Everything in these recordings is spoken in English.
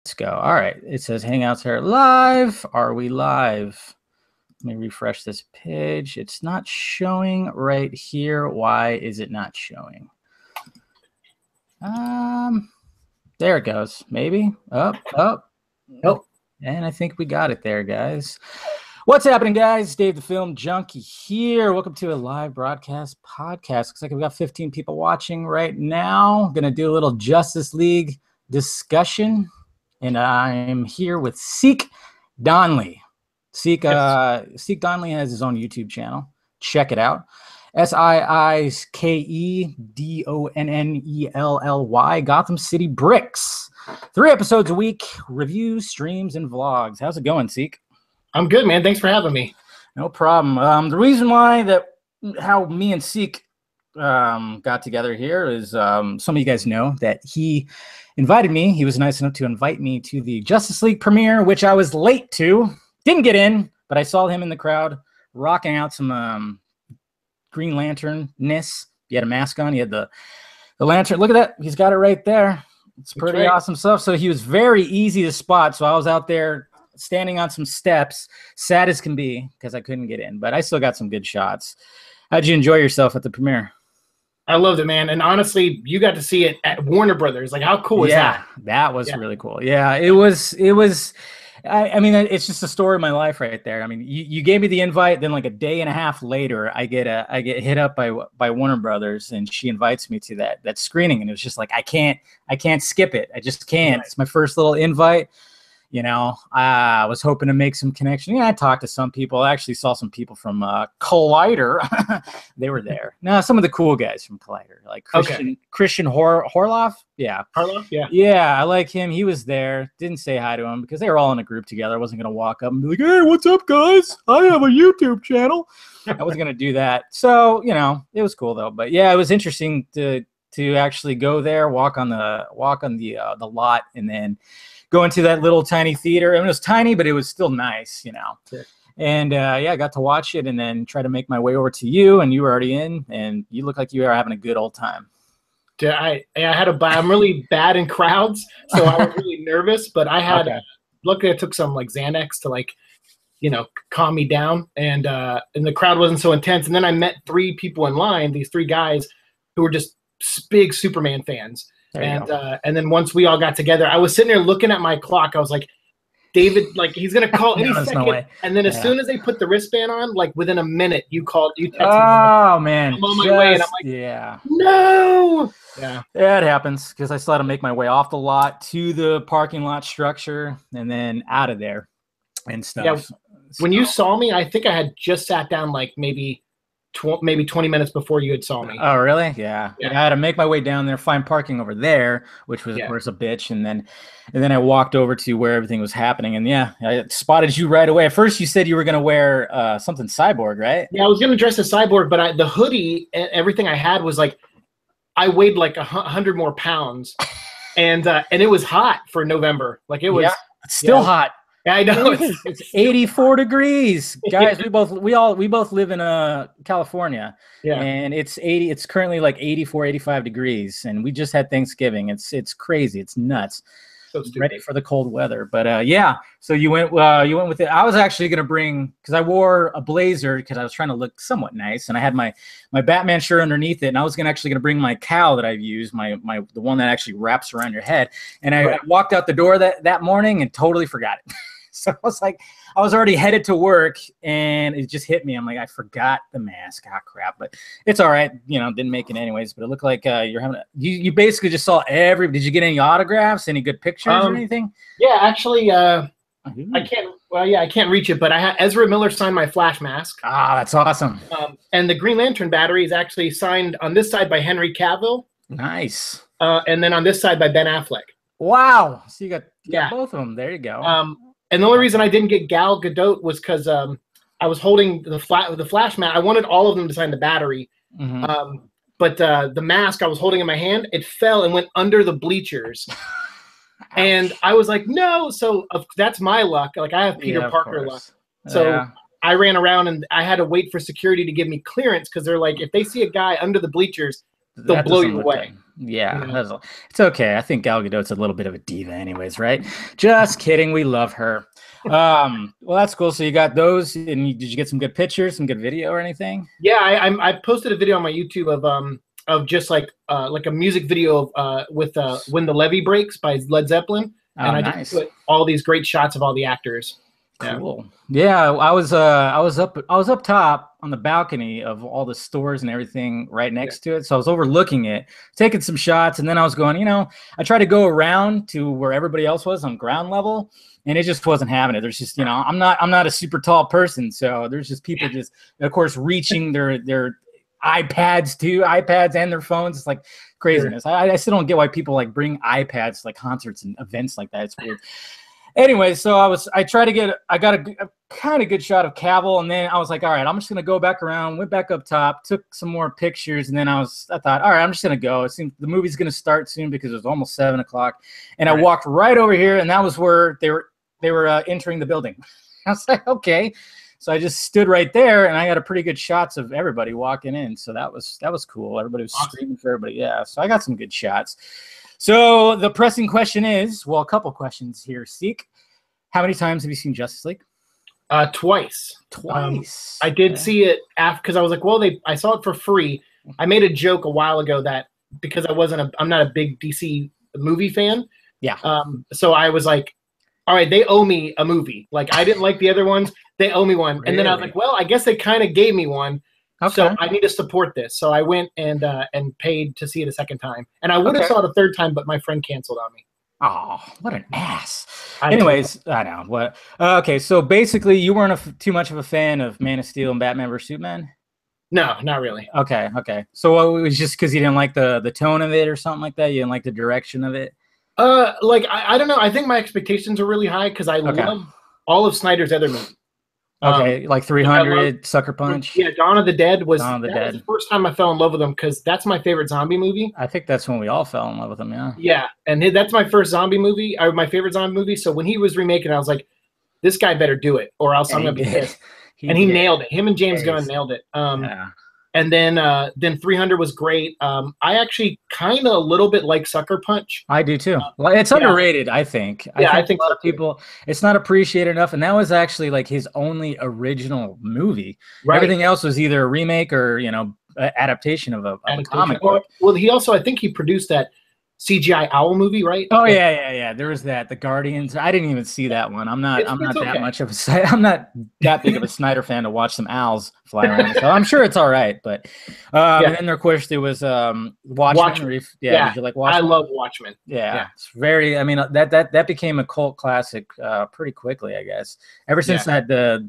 Let's go. All right. It says Hangouts are live. Are we live? Let me refresh this page. It's not showing right here. Why is it not showing? There it goes. Maybe. Up. Nope. And I think we got it there, guys. What's happening, guys? Dave the Film Junkie here. Welcome to a live broadcast podcast. Looks like we've got 15 people watching right now. Going to do a little Justice League discussion. And I'm here with Siike Donnelly. Siike Donnelly has his own YouTube channel. Check it out. SIIKEDONNELLY, Gotham City Bricks. 3 episodes a week, reviews, streams, and vlogs. How's it going, Siike? I'm good, man. Thanks for having me. No problem. The reason why how me and Siike got together here is some of you guys know that he invited me. He was nice enough to invite me to the Justice League premiere, which I was late to. Didn't get in, but I saw him in the crowd rocking out some Green Lantern-ness. He had a mask on. He had the lantern. Look at that. He's got it right there. It's pretty awesome stuff. So he was very easy to spot. So I was out there standing on some steps, sad as can be, because I couldn't get in. But I still got some good shots. How'd you enjoy yourself at the premiere? I loved it, man. And honestly, you got to see it at Warner Brothers. Like, how cool is that? That was really cool. Yeah, it was. I mean, it's just a story of my life right there. I mean, you gave me the invite, then like a day and a half later, I get hit up by Warner Brothers, and she invites me to that screening, and it was just like I can't skip it. I just can't. Right. It's my first little invite. You know, I was hoping to make some connection. Yeah, I talked to some people. I actually saw some people from Collider. They were there. No, some of the cool guys from Collider, like Christian Horloff. Yeah. Horloff, yeah. Yeah, I like him. He was there. Didn't say hi to him because they were all in a group together. I wasn't going to walk up and be like, hey, what's up, guys? I have a YouTube channel. I wasn't going to do that. So, you know, it was cool, though. But, yeah, it was interesting to actually go there, walk on the lot, and then go into that little tiny theater. I mean, it was tiny, but it was still nice, you know. Sure. And I got to watch it and then try to make my way over to you, and you were already in, and you look like you are having a good old time. Yeah, I'm really bad in crowds, so I was really nervous, but I had luckily I took some like Xanax to like, you know, calm me down, and the crowd wasn't so intense. And then I met 3 people in line, these 3 guys who were just big Superman fans. And then once we all got together, I was sitting there looking at my clock. I was like, David, like, he's gonna call any second. No way. And then as soon as they put the wristband on, like within a minute, you texted me. Oh man, I'm on my way, and I'm like, no. Yeah, it happens because I still had to make my way off the lot to the parking lot structure and then out of there and stuff. Yeah. When you saw me, I think I had just sat down like maybe 20 minutes before you had saw me. Oh, really? Yeah. I had to make my way down there, find parking over there, which was, of course, a bitch. And then I walked over to where everything was happening. And, I spotted you right away. At first, you said you were going to wear something cyborg, right? Yeah, I was going to dress as cyborg, but the hoodie, everything I had was like, I weighed like 100 more pounds. And it was hot for November. Like, it was. Yeah, it's still hot. Yeah, I know. It's 84 degrees, guys. We both live in California, and it's currently like 84, 85 degrees, and we just had Thanksgiving. It's crazy. It's nuts. So stupid. Ready for the cold weather, but So you went with it. I was actually gonna bring, because I wore a blazer because I was trying to look somewhat nice, and I had my Batman shirt underneath it, and I was actually gonna bring my cowl that I've used, the one that actually wraps around your head, and I walked out the door that morning and totally forgot it. So I was like, I was already headed to work, and it just hit me. I'm like, I forgot the mask. Ah, crap. But it's all right. You know, didn't make it anyways. But it looked like you're having you basically just saw did you get any autographs, any good pictures or anything? Yeah, actually, I can't. Well, yeah, I can't reach it. But I had Ezra Miller sign my Flash mask. Ah, that's awesome. And the Green Lantern battery is actually signed on this side by Henry Cavill. Nice. And then on this side by Ben Affleck. Wow. So you got both of them. There you go. And the only reason I didn't get Gal Gadot was because I was holding the Flash mask. I wanted all of them to sign the battery. Mm-hmm. But the mask I was holding in my hand, it fell and went under the bleachers. And I was like, no. So that's my luck. Like, I have Peter Parker luck. So I ran around, and I had to wait for security to give me clearance because they're like, if they see a guy under the bleachers, they'll blow you away. Yeah, it's okay. I think Gal Gadot's a little bit of a diva anyways, right? Just kidding. We love her. Well, that's cool. So you got those, and did you get some good pictures, some good video or anything? Yeah, I posted a video on my YouTube of just like a music video of with When the Levee Breaks by Led Zeppelin. And I just put all these great shots of all the actors. Cool. Yeah, I was up top on the balcony of all the stores and everything right next to it. So I was overlooking it, taking some shots, and then I was going, I tried to go around to where everybody else was on ground level, and it just wasn't having it. There's just, I'm not a super tall person, so there's just people just, of course, reaching their iPads and their phones. It's like craziness. Sure. I still don't get why people like bring iPads to like concerts and events like that. It's weird. Anyway, so I got a kind of good shot of Cavill, and then I was like, all right, I'm just gonna go back around, went back up top, took some more pictures, and then I thought, all right, I'm just gonna go. It seems the movie's gonna start soon because it was almost 7 o'clock, and I walked right over here, and that was where they were entering the building. I was like, okay. So I just stood right there, and I got a pretty good shots of everybody walking in. So that was cool. Everybody was screaming for everybody. Yeah. So I got some good shots. So the pressing question is, well, a couple questions here, Siike. How many times have you seen Justice League? Twice. Twice. I did see it after, because I was like, well, I saw it for free. I made a joke a while ago that because I'm not a big DC movie fan. Yeah. So I was like, all right, they owe me a movie. Like, I didn't like the other ones. They owe me one. Really? And then I was like, well, I guess they kind of gave me one. Okay. So I need to support this. So I went and paid to see it a second time. And I would have saw it a third time, but my friend canceled on me. Oh, what an ass. Anyways, I know. What? Okay, so basically you weren't too much of a fan of Man of Steel and Batman vs. Superman? No, not really. Okay. So it was just because you didn't like the tone of it or something like that? You didn't like the direction of it? I don't know. I think my expectations are really high because I love all of Snyder's other movies. Okay, like 300, Sucker Punch. Yeah, Dawn of the Dead was the first time I fell in love with him because that's my favorite zombie movie. I think that's when we all fell in love with him, yeah. Yeah, and that's my first zombie movie, or my favorite zombie movie. So when he was remaking, I was like, this guy better do it, or else I'm gonna be pissed. And he nailed it. Him and James Gunn nailed it. And then 300 was great. I actually kind of a little bit like Sucker Punch. I do too. Well, it's underrated, I think. I think a lot of people, it's not appreciated enough. And that was actually like his only original movie. Right. Everything else was either a remake or, adaptation of a comic book. Well, he also, I think he produced that CGI owl movie, right? Oh yeah. There was that. The Guardians. I didn't even see that one. I'm not that big of a Snyder fan to watch some owls fly around. So I'm sure it's all right. But and then of course there was Watchmen. Yeah. Did you like Watchmen? I love Watchmen. Yeah. It's very. I mean that became a cult classic pretty quickly, I guess. Ever since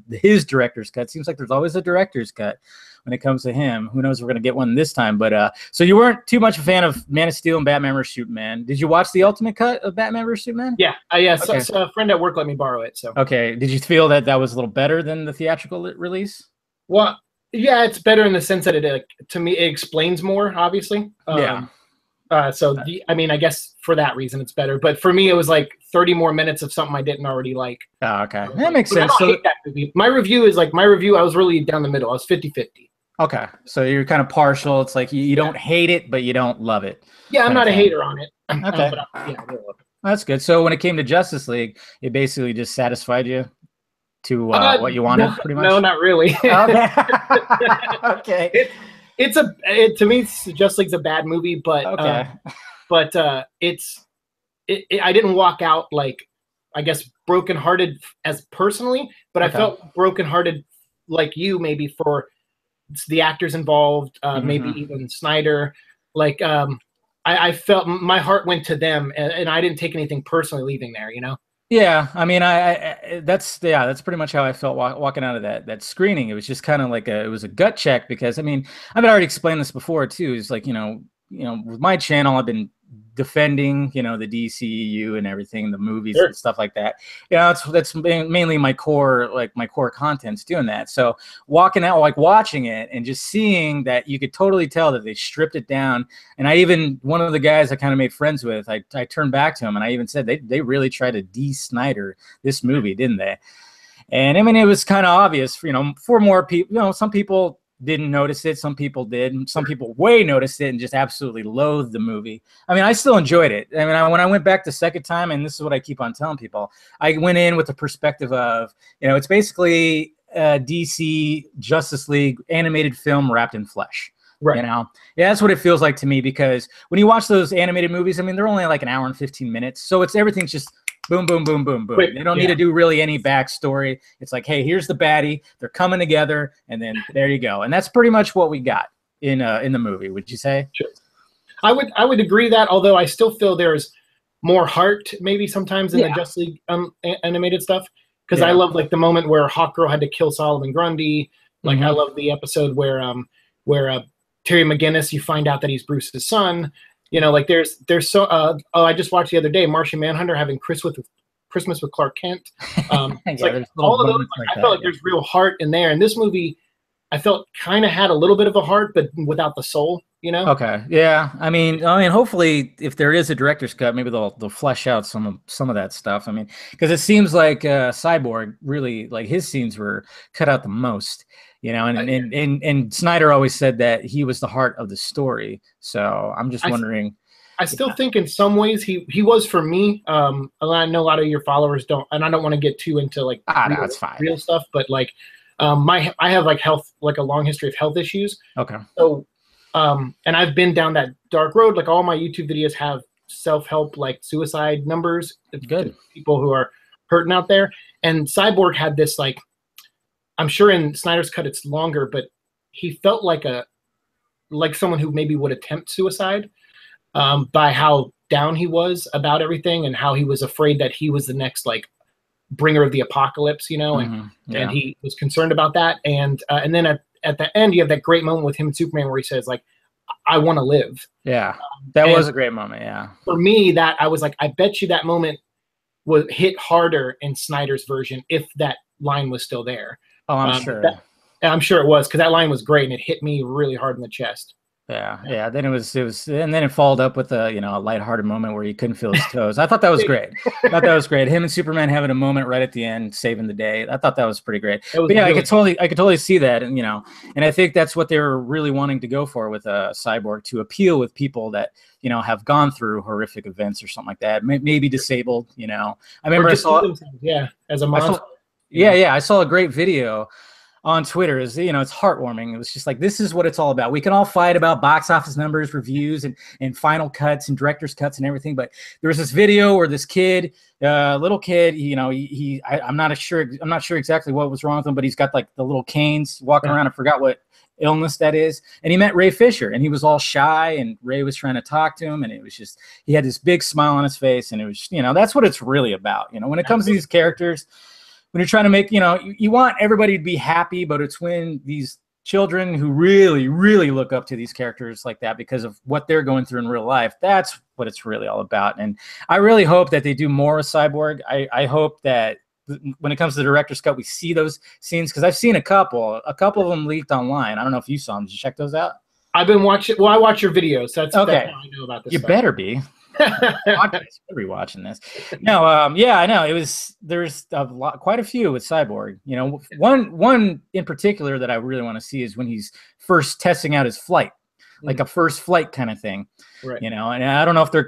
his director's cut. Seems like there's always a director's cut when it comes to him. Who knows if we're going to get one this time. But so you weren't too much a fan of Man of Steel and Batman vs. Superman. Did you watch the Ultimate Cut of Batman vs. Superman? Yeah. Okay. So a friend at work let me borrow it. So okay. Did you feel that was a little better than the theatrical release? Well, yeah, it's better in the sense that it to me it explains more, obviously. I guess for that reason it's better. But for me, it was like 30 more minutes of something I didn't already like. Oh, okay. That makes sense. I don't hate that movie. My review, I was really down the middle. I was 50-50. Okay. So you're kind of partial. It's like you don't hate it, but you don't love it. Yeah, I'm not a hater on it. Okay. That's good. So when it came to Justice League, it basically just satisfied you to what you wanted, pretty much? No, not really. Okay. Okay. To me, Justice League's a bad movie, but I didn't walk out like, I guess, brokenhearted as personally, but I felt brokenhearted like you maybe for the actors involved, maybe even Snyder. Like I felt my heart went to them, and I didn't take anything personally leaving there. Yeah, I mean, that's pretty much how I felt walking out of that screening. It was just kind of like it was a gut check because I've already explained this before too. It's like with my channel, I've been defending the DCEU and everything, the movies and stuff like that. That's mainly my core content's doing that. So walking out, like watching it and just seeing that, you could totally tell that they stripped it down. And one of the guys I kind of made friends with, I turned back to him and I even said they really tried to de-Snyder this movie, didn't they? And I mean, it was kind of obvious, for more people. Some people didn't notice it. Some people did. And some people way noticed it and just absolutely loathed the movie. I mean, I still enjoyed it. I mean, when I went back the second time, and this is what I keep on telling people, I went in with the perspective of, it's basically DC Justice League animated film wrapped in flesh. Right. Yeah, that's what it feels like to me, because when you watch those animated movies, I mean, they're only like an hour and 15 minutes. So everything's just boom, boom, boom, boom, boom. They don't need to do really any backstory. It's like, hey, here's the baddie. They're coming together, and then there you go. And that's pretty much what we got in the movie. Would you say? Sure. I would agree that, although I still feel there's more heart maybe sometimes in the Justice League animated stuff, because I love like the moment where Hawkgirl had to kill Solomon Grundy. Like I love the episode where Terry McGinnis, you find out that he's Bruce's son. Like there's so I just watched the other day Martian Manhunter having Christmas with Clark Kent. It's like all of those. I felt like there's real heart in there. And this movie, I felt kind of had a little bit of a heart, but without the soul. Okay. Yeah. I mean, hopefully, if there is a director's cut, maybe they'll flesh out some of that stuff. I mean, because it seems like Cyborg really, like, his scenes were cut out the most. And Snyder always said that he was the heart of the story. So I'm just wondering. I still think in some ways he was for me. I know a lot of your followers don't, and I don't want to get too into like real stuff, but like I have like a long history of health issues. Okay. So and I've been down that dark road. Like all my YouTube videos have self-help, like suicide numbers. Good. People who are hurting out there. And Cyborg had this, like, I'm sure in Snyder's cut it's longer, but he felt like someone who maybe would attempt suicide by how down he was about everything and how he was afraid that he was the next like bringer of the apocalypse, and he was concerned about that. And then at the end, you have that great moment with him and Superman where he says, like, I want to live. Yeah, that was a great moment. Yeah. For me, that I was like, I bet you that moment would hit harder in Snyder's version if that line was still there. Oh, I'm sure. I'm sure it was, because that line was great and it hit me really hard in the chest. Yeah. Then it was, and then it followed up with a lighthearted moment where he couldn't feel his toes. I thought that was great. Him and Superman having a moment right at the end, saving the day. I thought that was pretty great. But yeah, I could totally see that, and and I think that's what they were really wanting to go for with Cyborg, to appeal with people that have gone through horrific events or something like that, maybe disabled. I remember I saw as a monster. I saw a great video on Twitter. Is it's heartwarming. It was just like, this is what it's all about. We can all fight about box office numbers, reviews, and final cuts and director's cuts and everything, but there was this video where this kid, little kid, I'm not sure exactly what was wrong with him, but he's got like the little canes walking around. I forgot what illness that is, and he met Ray Fisher, and he was all shy, and Ray was trying to talk to him, and it was just, he had this big smile on his face, and it was that's what it's really about. When it comes to these characters, when you're trying to make, you want everybody to be happy, but it's when these children who really, really look up to these characters like that because of what they're going through in real life, that's what it's really all about. And I really hope that they do more with Cyborg. I hope that when it comes to the director's cut, we see those scenes, because I've seen a couple of them leaked online. I don't know if you saw them. Did you check those out? I've been watching. Well, I watch your videos. That's okay. That's how I know about this. You better be. Be watching this. No, I know there's quite a few with Cyborg. One in particular that I really want to see is when he's first testing out his flight, like a first flight kind of thing. Right. And I don't know if they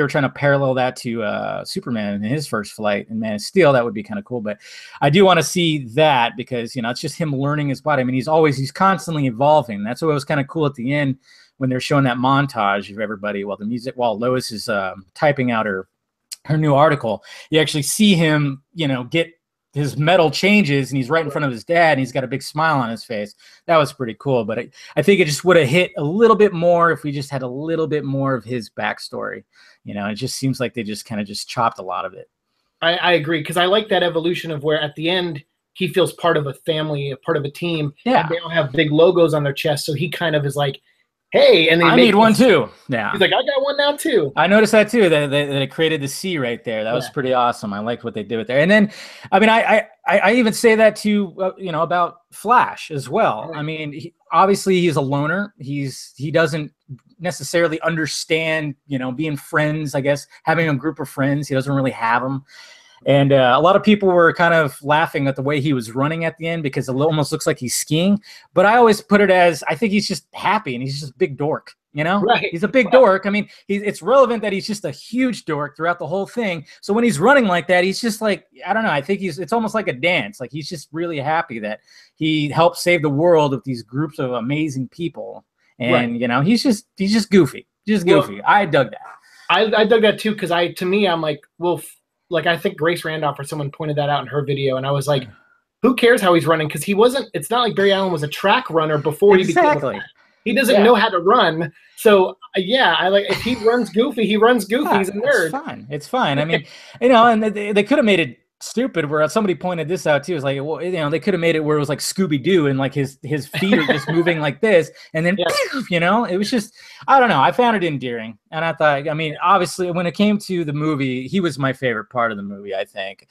were trying to parallel that to Superman in his first flight in Man of Steel. That would be kind of cool, but I do want to see that, because it's just him learning his body. I mean, he's constantly evolving. That's what was kind of cool at the end, when they're showing that montage of everybody while Lois is typing out her new article. You actually see him, get his metal changes, and he's right in front of his dad, and he's got a big smile on his face. That was pretty cool. But I think it just would have hit a little bit more if we just had a little bit more of his backstory. It just seems like they just kind of just chopped a lot of it. I agree, because I like that evolution of where at the end he feels part of a family, a part of a team. Yeah. And they all have big logos on their chest, so he kind of is like, hey, and I need one too. Yeah, he's like, I got one now too. I noticed that too. That it created the C right there. That was pretty awesome. I liked what they did with there. And then, I mean, I even say that to about Flash as well. Right. I mean, obviously he's a loner. He doesn't necessarily understand being friends. I guess having a group of friends. He doesn't really have them. And a lot of people were kind of laughing at the way he was running at the end because it almost looks like he's skiing. But I always put it as I think he's just happy and he's just a big dork. You know, Right. He's a big dork. I mean, it's relevant that he's just a huge dork throughout the whole thing. So when he's running like that, he's just like, I don't know. I think it's almost like a dance. Like he's just really happy that he helped save the world with these groups of amazing people. And, he's just goofy. Just goofy. Well, I dug that. I dug that too. Cause to me, I'm like, well, like I think Grace Randolph or someone pointed that out in her video. And I was like, who cares how he's running? Cause it's not like Barry Allen was a track runner before he became he doesn't know how to run. So if he runs goofy, he runs goofy. He's a nerd. It's fine. I mean, and they could have made it stupid where somebody pointed this out too. It's like, well, they could have made it where it was like Scooby-Doo and like his feet are just moving like this. And then, it was just, I don't know. I found it endearing. And I thought, I mean, obviously when it came to the movie, he was my favorite part of the movie, I think.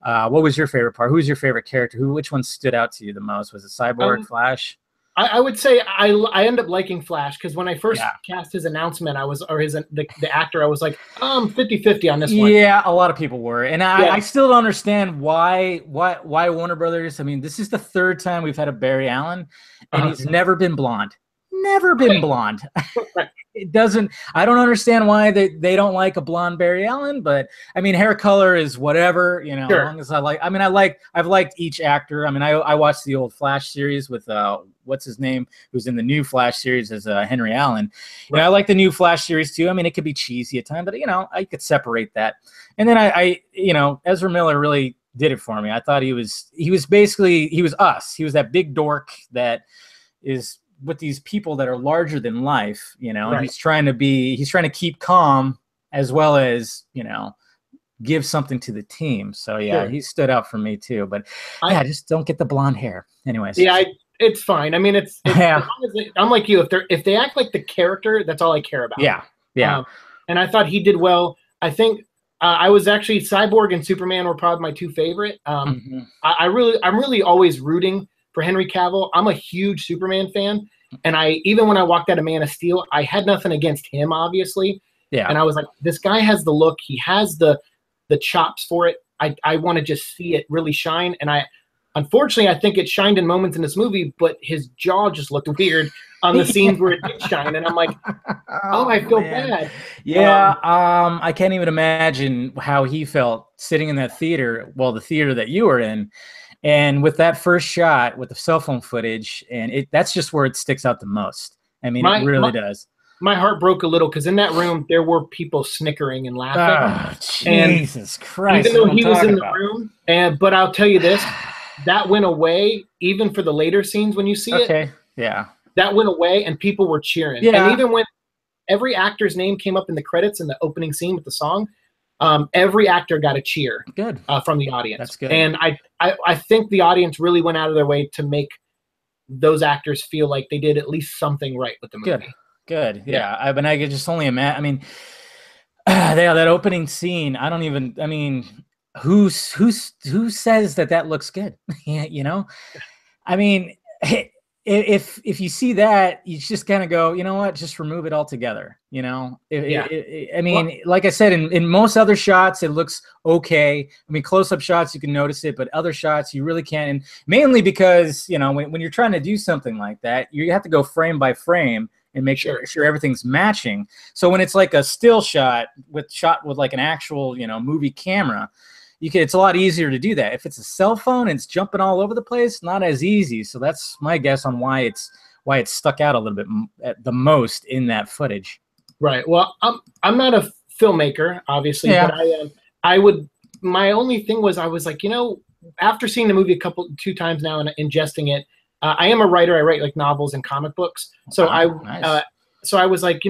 What was your favorite part? Who was your favorite character? Which one stood out to you the most? Was it Cyborg, Flash? I would say I end up liking Flash because when I first cast his announcement, the actor, I was like, 50-50 on this one. Yeah, a lot of people were. And I still don't understand why Warner Brothers. I mean, this is the third time we've had a Barry Allen, and he's never been blonde. Never been blonde. I don't understand why they don't like a blonde Barry Allen, but I mean, hair color is whatever, as long as I've liked each actor. I mean, I watched the old Flash series with, what's his name, who's in the new Flash series as Henry Allen. I like the new Flash series too. I mean, it could be cheesy at times, but I could separate that. And then I Ezra Miller really did it for me. I thought he was us. He was that big dork that is with these people that are larger than life, and he's trying to keep calm as well as, give something to the team. So he stood out for me too, but I just don't get the blonde hair anyways. Yeah. It's fine. I mean, it's as long as I'm like you, if they act like the character, that's all I care about. Yeah. And I thought he did well. I think I was actually Cyborg and Superman were probably my two favorite. I'm really always rooting for Henry Cavill. I'm a huge Superman fan. And even when I walked out of Man of Steel, I had nothing against him, obviously. Yeah. And I was like, this guy has the look. He has the chops for it. I want to just see it really shine. And unfortunately, I think it shined in moments in this movie, but his jaw just looked weird on the scenes where it did shine. And I'm like, I feel bad. Yeah. I can't even imagine how he felt sitting in that theater. Well, the theater that you were in. And with that first shot with the cell phone footage, and that's just where it sticks out the most. I mean, it really does. My heart broke a little because in that room, there were people snickering and laughing. Jesus Christ. Even though he was in the room. But I'll tell you this, that went away even for the later scenes when you see it. Okay, yeah. That went away and people were cheering. Yeah. And even when every actor's name came up in the credits in the opening scene with the song, every actor got a cheer from the audience. That's good. And I think the audience really went out of their way to make those actors feel like they did at least something right with the movie. Good. Yeah. I mean, I could just only imagine. I mean, that opening scene, who says that looks good? I mean, if you see that, you just kind of go, you know what, just remove it altogether. Like I said, in most other shots, it looks okay. I mean, close-up shots, you can notice it, but other shots, you really can't. And mainly because, when you're trying to do something like that, you have to go frame by frame and make sure everything's matching. So when it's like a still shot with like an actual, movie camera, it's a lot easier to do that. If it's a cell phone and it's jumping all over the place, not as easy. So that's my guess on why it's stuck out a little bit at the most in that footage. Right. Well, I'm not a filmmaker, obviously, but I would. My only thing was I was like, after seeing the movie two times now and ingesting it, I am a writer. I write like novels and comic books. So so I was like,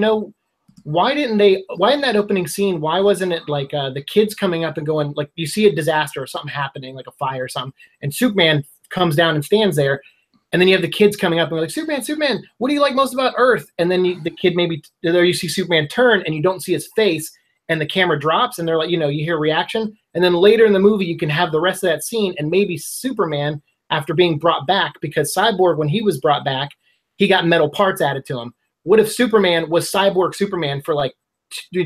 why in that opening scene, why wasn't it like the kids coming up and going, like you see a disaster or something happening, like a fire or something, and Superman comes down and stands there, and then you have the kids coming up and like, Superman, what do you like most about Earth? And then the kid you see Superman turn and you don't see his face, and the camera drops, and they're like, you hear reaction, and then later in the movie you can have the rest of that scene, and maybe Superman after being brought back, because Cyborg, when he was brought back, he got metal parts added to him. What if Superman was Cyborg Superman for like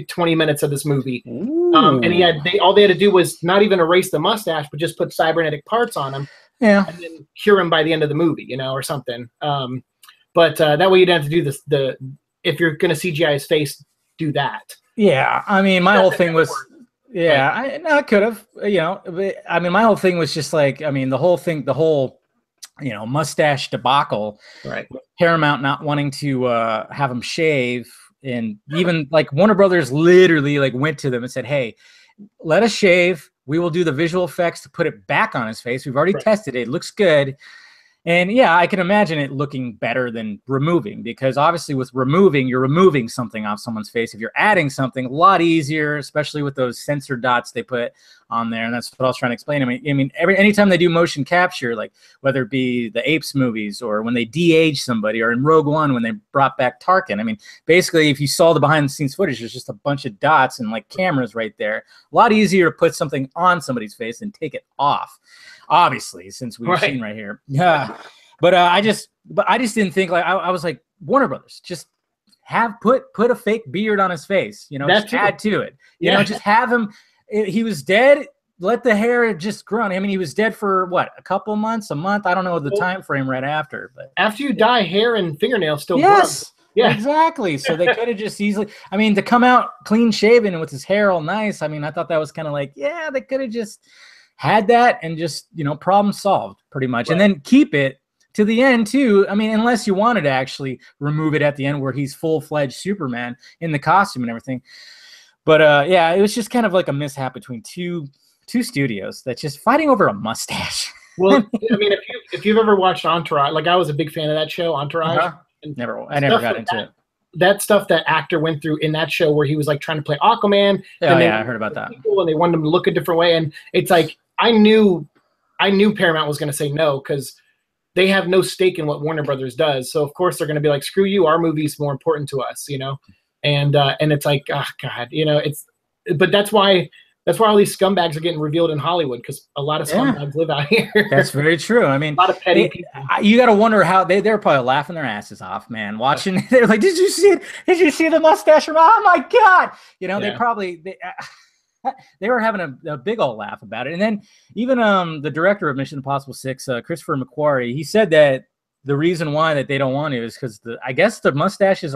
20 minutes of this movie. Ooh. And all they had to do was not even erase the mustache, but just put cybernetic parts on him. Yeah. And then cure him by the end of the movie, or something. But that way you don't have to do this. If you're going to CGI his face, do that. Yeah, I mean, my whole thing was, I could have, but, I mean, my whole thing was just like, I mean, the whole, mustache debacle, right? Paramount not wanting to have him shave, and even like Warner Brothers literally like went to them and said, "Hey, let us shave. We will do the visual effects to put it back on his face. We've already tested it. It looks good." And yeah, I can imagine it looking better than removing, because obviously with removing, you're removing something off someone's face. If you're adding something, a lot easier, especially with those sensor dots they put on there. And that's what I was trying to explain. I mean, anytime they do motion capture, like whether it be the Apes movies or when they de-age somebody, or in Rogue One when they brought back Tarkin, I mean, basically if you saw the behind the scenes footage, there's just a bunch of dots and like cameras right there. A lot easier to put something on somebody's face than take it off. Obviously, since we've seen right here. Yeah. But I just didn't think, like, I was like, Warner Brothers, just put a fake beard on his face, just add to it. Just have him, he was dead, let the hair just grow on him. I mean, he was dead for what, a couple months, a month? I don't know the time frame right after. But after you dye, hair and fingernails still grow. Yeah, exactly. So they could have just easily, I mean, to come out clean shaven and with his hair all nice, I mean, I thought that was kind of like, yeah, they could have just had that and just, problem solved pretty much. And then keep it to the end too. I mean, unless you wanted to actually remove it at the end where he's full-fledged Superman in the costume and everything. But yeah, it was just kind of like a mishap between two studios that's just fighting over a mustache. Well, I mean, if you've ever watched Entourage, like I was a big fan of that show, Entourage. I never got into it. That stuff that actor went through in that show where he was like trying to play Aquaman. I heard about that. And they wanted him to look a different way. And it's like, I knew Paramount was going to say no, because they have no stake in what Warner Brothers does. So of course they're going to be like, screw you, our movie's more important to us, and it's like, oh God, but that's why all these scumbags are getting revealed in Hollywood, because a lot of scumbags live out here. That's very true. I mean, a lot of petty people. You got to wonder how they're probably laughing their asses off, man, watching. They're like, did you see it? Did you see the mustache? Oh my God. They probably, they were having a big old laugh about it. And then even the director of Mission Impossible 6, Christopher McQuarrie, he said that the reason why that they don't want to is because I guess the mustache is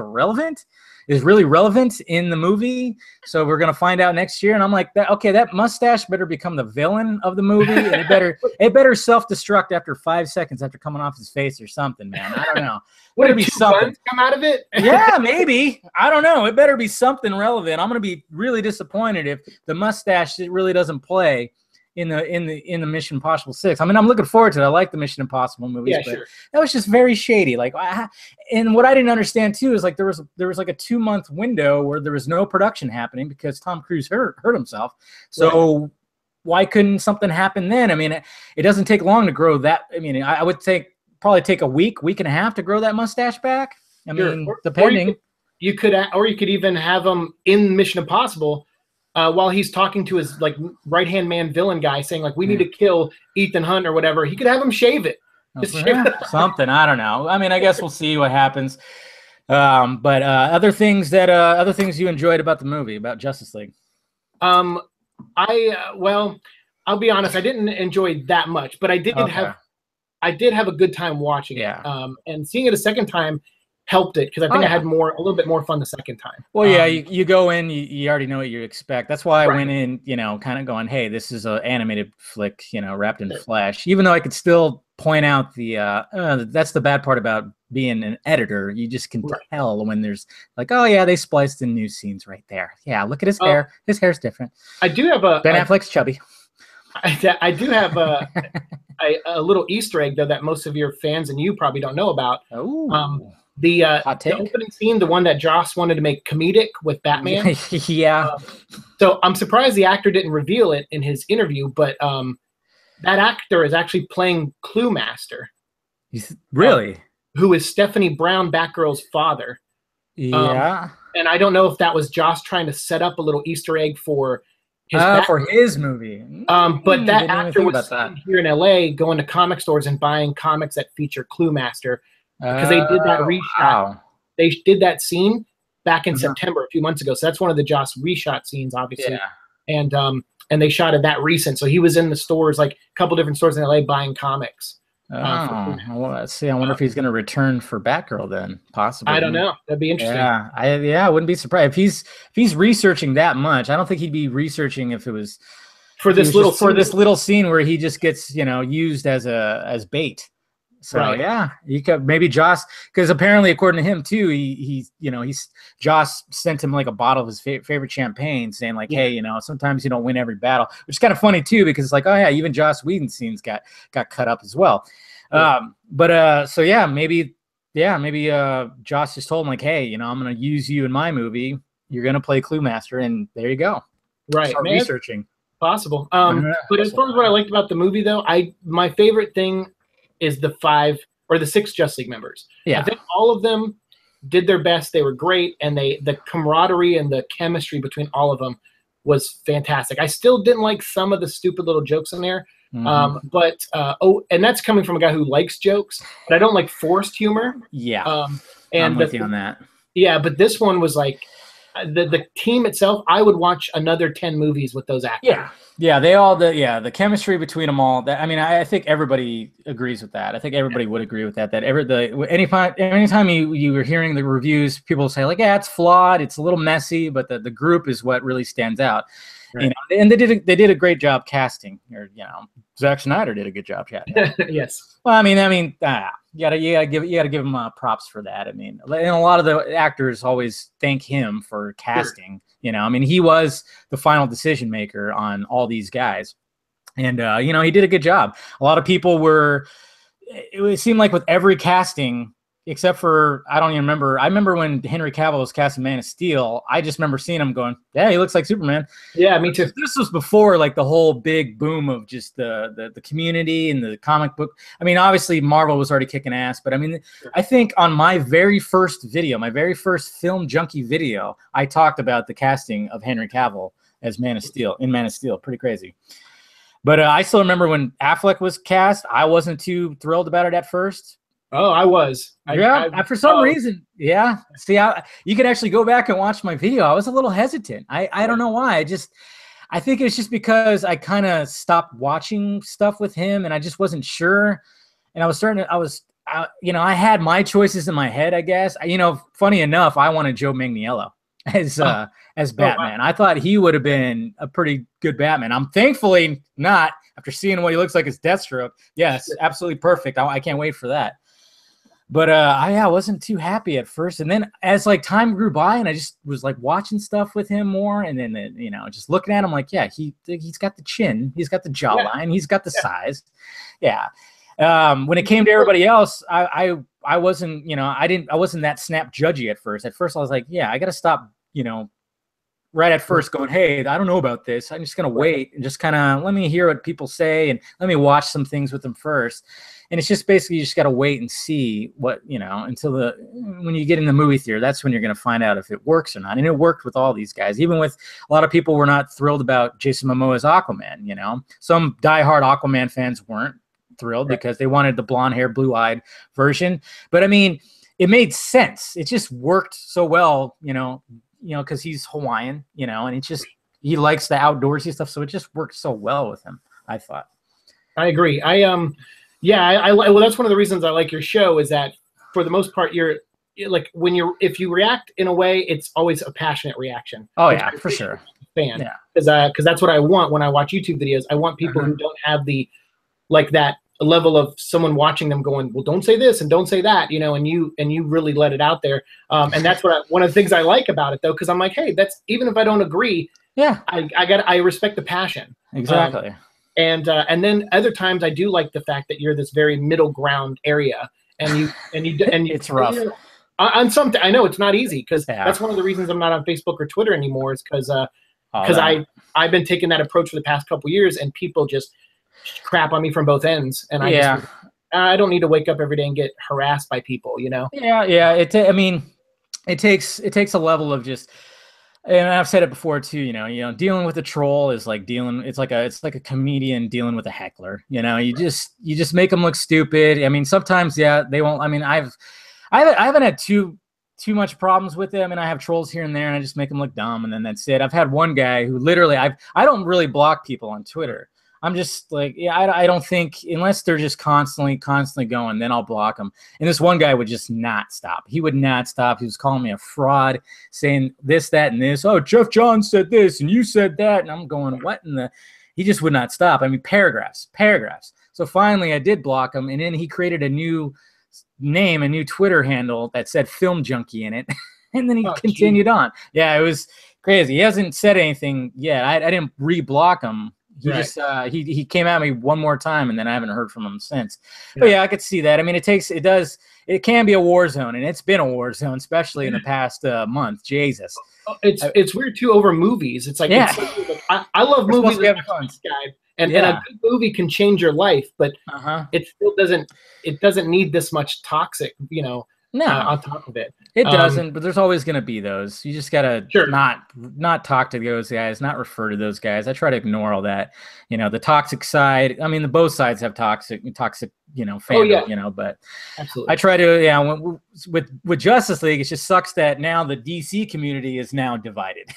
really relevant in the movie. So we're going to find out next year. And I'm like, okay, that mustache better become the villain of the movie. And it better self-destruct after 5 seconds after coming off his face or something, man. I don't know. Would it be something come out of it? Yeah, maybe. I don't know. It better be something relevant. I'm going to be really disappointed if the mustache really doesn't play in the Mission Impossible 6. I mean, I'm looking forward to it. I like the Mission Impossible movies, but that was just very shady. Like, and what I didn't understand too is like there was like a 2-month window where there was no production happening because Tom Cruise hurt himself. So why couldn't something happen then? I mean, it doesn't take long to grow that. I mean, I would probably take a week and a half to grow that mustache back. I mean, depending. You could even have him in Mission Impossible. While he's talking to his like right-hand man villain guy saying like, we need to kill Ethan Hunt or whatever, he could have him shave it. Something. I don't know. I mean, I guess we'll see what happens. But other things you enjoyed about the movie, about Justice League? Well, I'll be honest, I didn't enjoy that much, but I did have a good time watching it. And seeing it a second time helped it, because I think I had a little bit more fun the second time. Well, yeah, you go in, you already know what you expect. That's why I went in, kind of going, hey, this is an animated flick, wrapped in flesh. Even though I could still point out that's the bad part about being an editor. You just can tell when there's like, oh yeah, they spliced in new scenes right there. Yeah, look at his hair. His hair's different. I do have Ben Affleck's chubby. I do have a little Easter egg though that most of your fans and you probably don't know about. Oh. The opening scene, the one that Joss wanted to make comedic with Batman. Yeah. So I'm surprised the actor didn't reveal it in his interview, but that actor is actually playing Clue Master. Really? Who is Stephanie Brown, Batgirl's father. Yeah. And I don't know if that was Joss trying to set up a little Easter egg for his movie. But that actor was here in LA going to comic stores and buying comics that feature Clue Master. Because they did that reshot. Wow. They did that scene, back in September, a few months ago. So that's one of the Joss reshot scenes, obviously. Yeah. And they shot it that recent. So he was in the stores, like a couple different stores in LA buying comics. Oh, well, let's see. I wonder if he's going to return for Batgirl then, possibly. I don't know. That'd be interesting. Yeah, I wouldn't be surprised if he's researching that much. I don't think he'd be researching if it was for this little scene where he just gets used as bait. So yeah, you could maybe Joss, because apparently according to him too, he's Joss sent him like a bottle of his favorite champagne, saying like, hey, sometimes you don't win every battle, which is kind of funny too, because it's like, oh yeah, even Joss Whedon's scenes got cut up as well. So yeah, maybe Joss just told him like, hey, I'm gonna use you in my movie. You're gonna play Clue Master, and there you go. Right, start researching. Possible. But as far as what I liked about the movie, though, my favorite thing is the 5 or the 6 Justice League members. Yeah. I think all of them did their best. They were great, and the camaraderie and the chemistry between all of them was fantastic. I still didn't like some of the stupid little jokes in there, but and that's coming from a guy who likes jokes, but I don't like forced humor. Yeah, and I'm with you on that. Yeah, but this one was like the team itself. I would watch another 10 movies with those actors. Yeah, the chemistry between them all. I think everybody agrees with that. I think everybody would agree with that. That anytime you were hearing the reviews, people say like, yeah, it's flawed, it's a little messy, but the group is what really stands out. Right. And they did a great job casting. Or Zack Snyder did a good job casting. Yes. Well, you gotta give him props for that. And a lot of the actors always thank him for casting. Sure. He was the final decision maker on all these guys, and he did a good job. A lot of people it seemed like with every casting, except for, I don't even remember. I remember when Henry Cavill was casting Man of Steel. I just remember seeing him going, yeah, he looks like Superman. Yeah, me too. This was before like the whole big boom of just the community and the comic book. Obviously Marvel was already kicking ass, but I think on my very first video, my very first Film Junkie video, I talked about the casting of Henry Cavill as Man of Steel. Pretty crazy. But I still remember when Affleck was cast, I wasn't too thrilled about it at first. Oh, I was. For some reason. Yeah. See, you could actually go back and watch my video. I was a little hesitant. I don't know why. I think it's just because I kind of stopped watching stuff with him, and I just wasn't sure. And I had my choices in my head, I guess. Funny enough, I wanted Joe Manganiello as Batman. Wow. I thought he would have been a pretty good Batman. I'm thankfully not, after seeing what he looks like as Deathstroke. Yes, absolutely perfect. I can't wait for that. But I wasn't too happy at first, and then as like time grew by, and I just was like watching stuff with him more, and then just looking at him like, yeah, he's got the chin, he's got the jawline, he's got the size, yeah. When it came to everybody else, I wasn't I wasn't that snap judgy at first. At first, I was like, yeah, I got to stop right at first going, hey, I don't know about this. I'm just gonna wait and just kind of let me hear what people say and let me watch some things with them first. And it's just basically you just got to wait and see what, until when you get in the movie theater, that's when you're going to find out if it works or not. And it worked with all these guys, even with a lot of people were not thrilled about Jason Momoa's Aquaman. Some diehard Aquaman fans weren't thrilled because they wanted the blonde hair, blue-eyed version. But it made sense. It just worked so well, because he's Hawaiian, and it just, he likes the outdoorsy stuff. So it just worked so well with him, I thought. I agree. Well, that's one of the reasons I like your show, is that for the most part, you're like, if you react in a way, it's always a passionate reaction. Oh yeah, for sure. Fan. Yeah. Because that's what I want when I watch YouTube videos. I want people who don't have that level of someone watching them going, well, don't say this and don't say that, and you really let it out there. And that's one of the things I like about it, though, because I'm like, hey, that's, even if I don't agree, I respect the passion. Exactly. And then other times I do like the fact that you're this very middle ground area, and you it's rough. On some, I know it's not easy, because that's one of the reasons I'm not on Facebook or Twitter anymore, is because I've been taking that approach for the past couple years, and people just crap on me from both ends, and I don't need to wake up every day and get harassed by people, Yeah. It takes a level of just. And I've said it before too, dealing with a troll is like it's like a comedian dealing with a heckler. You just make them look stupid. Sometimes they won't. I haven't had too too much problems with them, and I have trolls here and there, and I just make them look dumb, and then that's it. I've had one guy who literally, I don't really block people on Twitter. I'm just like, yeah, I don't think, unless they're just constantly going, then I'll block them. And this one guy would just not stop. He would not stop. He was calling me a fraud, saying this, that, and this. Oh, Jeff Johns said this, and you said that. And I'm going, what in the? He just would not stop. I mean, paragraphs. So finally, I did block him, and then he created a new name, a new Twitter handle that said Film Junkie in it, and then he continued on. Yeah, it was crazy. He hasn't said anything yet. I didn't re-block him. He just he came at me one more time, and then I haven't heard from him since. But yeah, I could see that. I mean, it can be a war zone, and it's been a war zone, especially in the past month. Jesus, it's weird too over movies. It's like, I love movies. And a good movie can change your life, but it still doesn't need this much toxic, on top of it. It doesn't, but there's always going to be those. You just got to not talk to those guys, not refer to those guys. I try to ignore all that. The toxic side. I mean, both sides have toxic, fandom, but absolutely. I try to, with Justice League, it just sucks that now the DC community is now divided.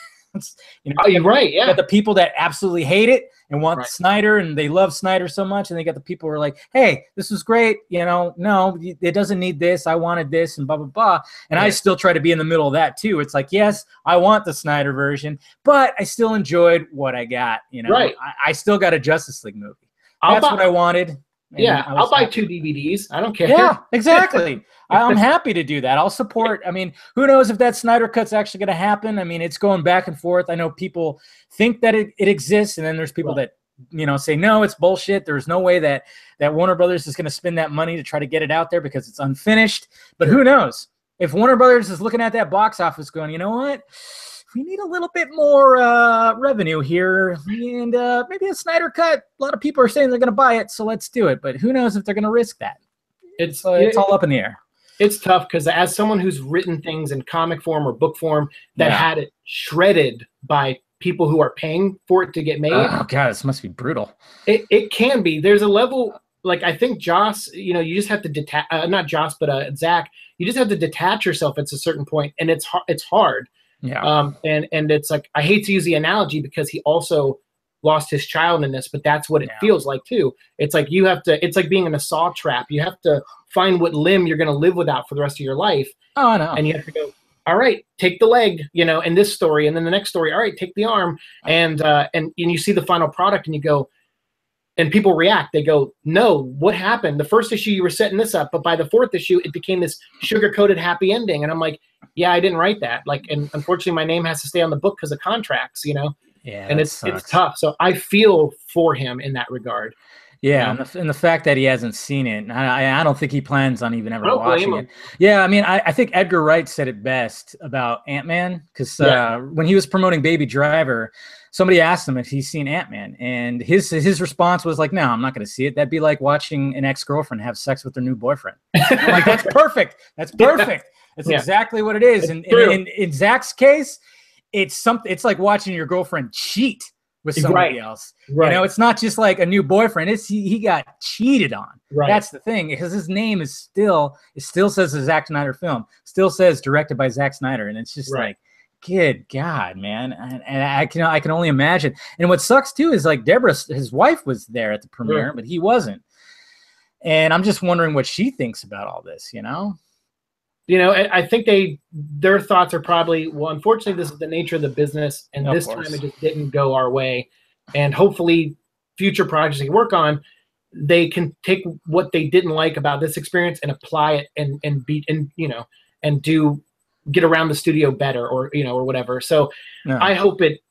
You're right. Yeah. You got the people that absolutely hate it and want Snyder, and they love Snyder so much, and they got the people who are like, "Hey, this is great. No, it doesn't need this. I wanted this, and blah blah blah." And I still try to be in the middle of that too. It's like, yes, I want the Snyder version, but I still enjoyed what I got. I still got a Justice League movie. That's what I wanted. I'll buy 2 DVDs. I don't care. Yeah, exactly. I'm happy to do that. I'll support. I mean, who knows if that Snyder Cut's actually going to happen? I mean, it's going back and forth. I know people think that it exists, and then there's people that say no, it's bullshit. There's no way that Warner Brothers is going to spend that money to try to get it out there because it's unfinished. But who knows? If Warner Brothers is looking at that box office going, you know what? We need a little bit more revenue here, and maybe a Snyder Cut. A lot of people are saying they're going to buy it, so let's do it. But who knows if they're going to risk that? It's all up in the air. It's tough because as someone who's written things in comic form or book form that had it shredded by people who are paying for it to get made. Oh God, this must be brutal. It can be. There's a level, like I think Joss, you just have to detach. Not Joss, but Zack. You just have to detach yourself at a certain point, and it's hard. Yeah. And it's like, I hate to use the analogy because he also lost his child in this, but that's what it feels like too. It's like it's like being in a saw trap. You have to find what limb you're going to live without for the rest of your life. Oh, no. And you have to go, all right, take the leg, in this story. And then the next story, all right, take the arm. And you see the final product and you go, and people react. They go, no, what happened? The first issue, you were setting this up, but by the 4th issue, it became this sugar-coated happy ending. And I'm like, yeah, I didn't write that. Like, and unfortunately, my name has to stay on the book because of contracts, Yeah, and it's tough. So I feel for him in that regard. Yeah, and the fact that he hasn't seen it, I don't think he plans on even ever watching it. Yeah, I mean, I think Edgar Wright said it best about Ant-Man, because when he was promoting Baby Driver, somebody asked him if he's seen Ant-Man, and his response was like, no, I'm not going to see it. That'd be like watching an ex-girlfriend have sex with their new boyfriend. I'm like, that's perfect. That's perfect. That's exactly what it is. And in Zach's case, it's like watching your girlfriend cheat with somebody else. Right. It's not just like a new boyfriend. It's he got cheated on. Right. That's the thing, because his name is still says a Zack Snyder film, still says directed by Zack Snyder, and it's just like, good God, man. And I can only imagine. And what sucks too is like Deborah, his wife, was there at the premiere, but he wasn't. And I'm just wondering what she thinks about all this. I think their thoughts are probably, well, unfortunately, this is the nature of the business, and this time it just didn't go our way. And hopefully, future projects they work on, they can take what they didn't like about this experience and apply it and get around the studio better, or whatever. So I hope it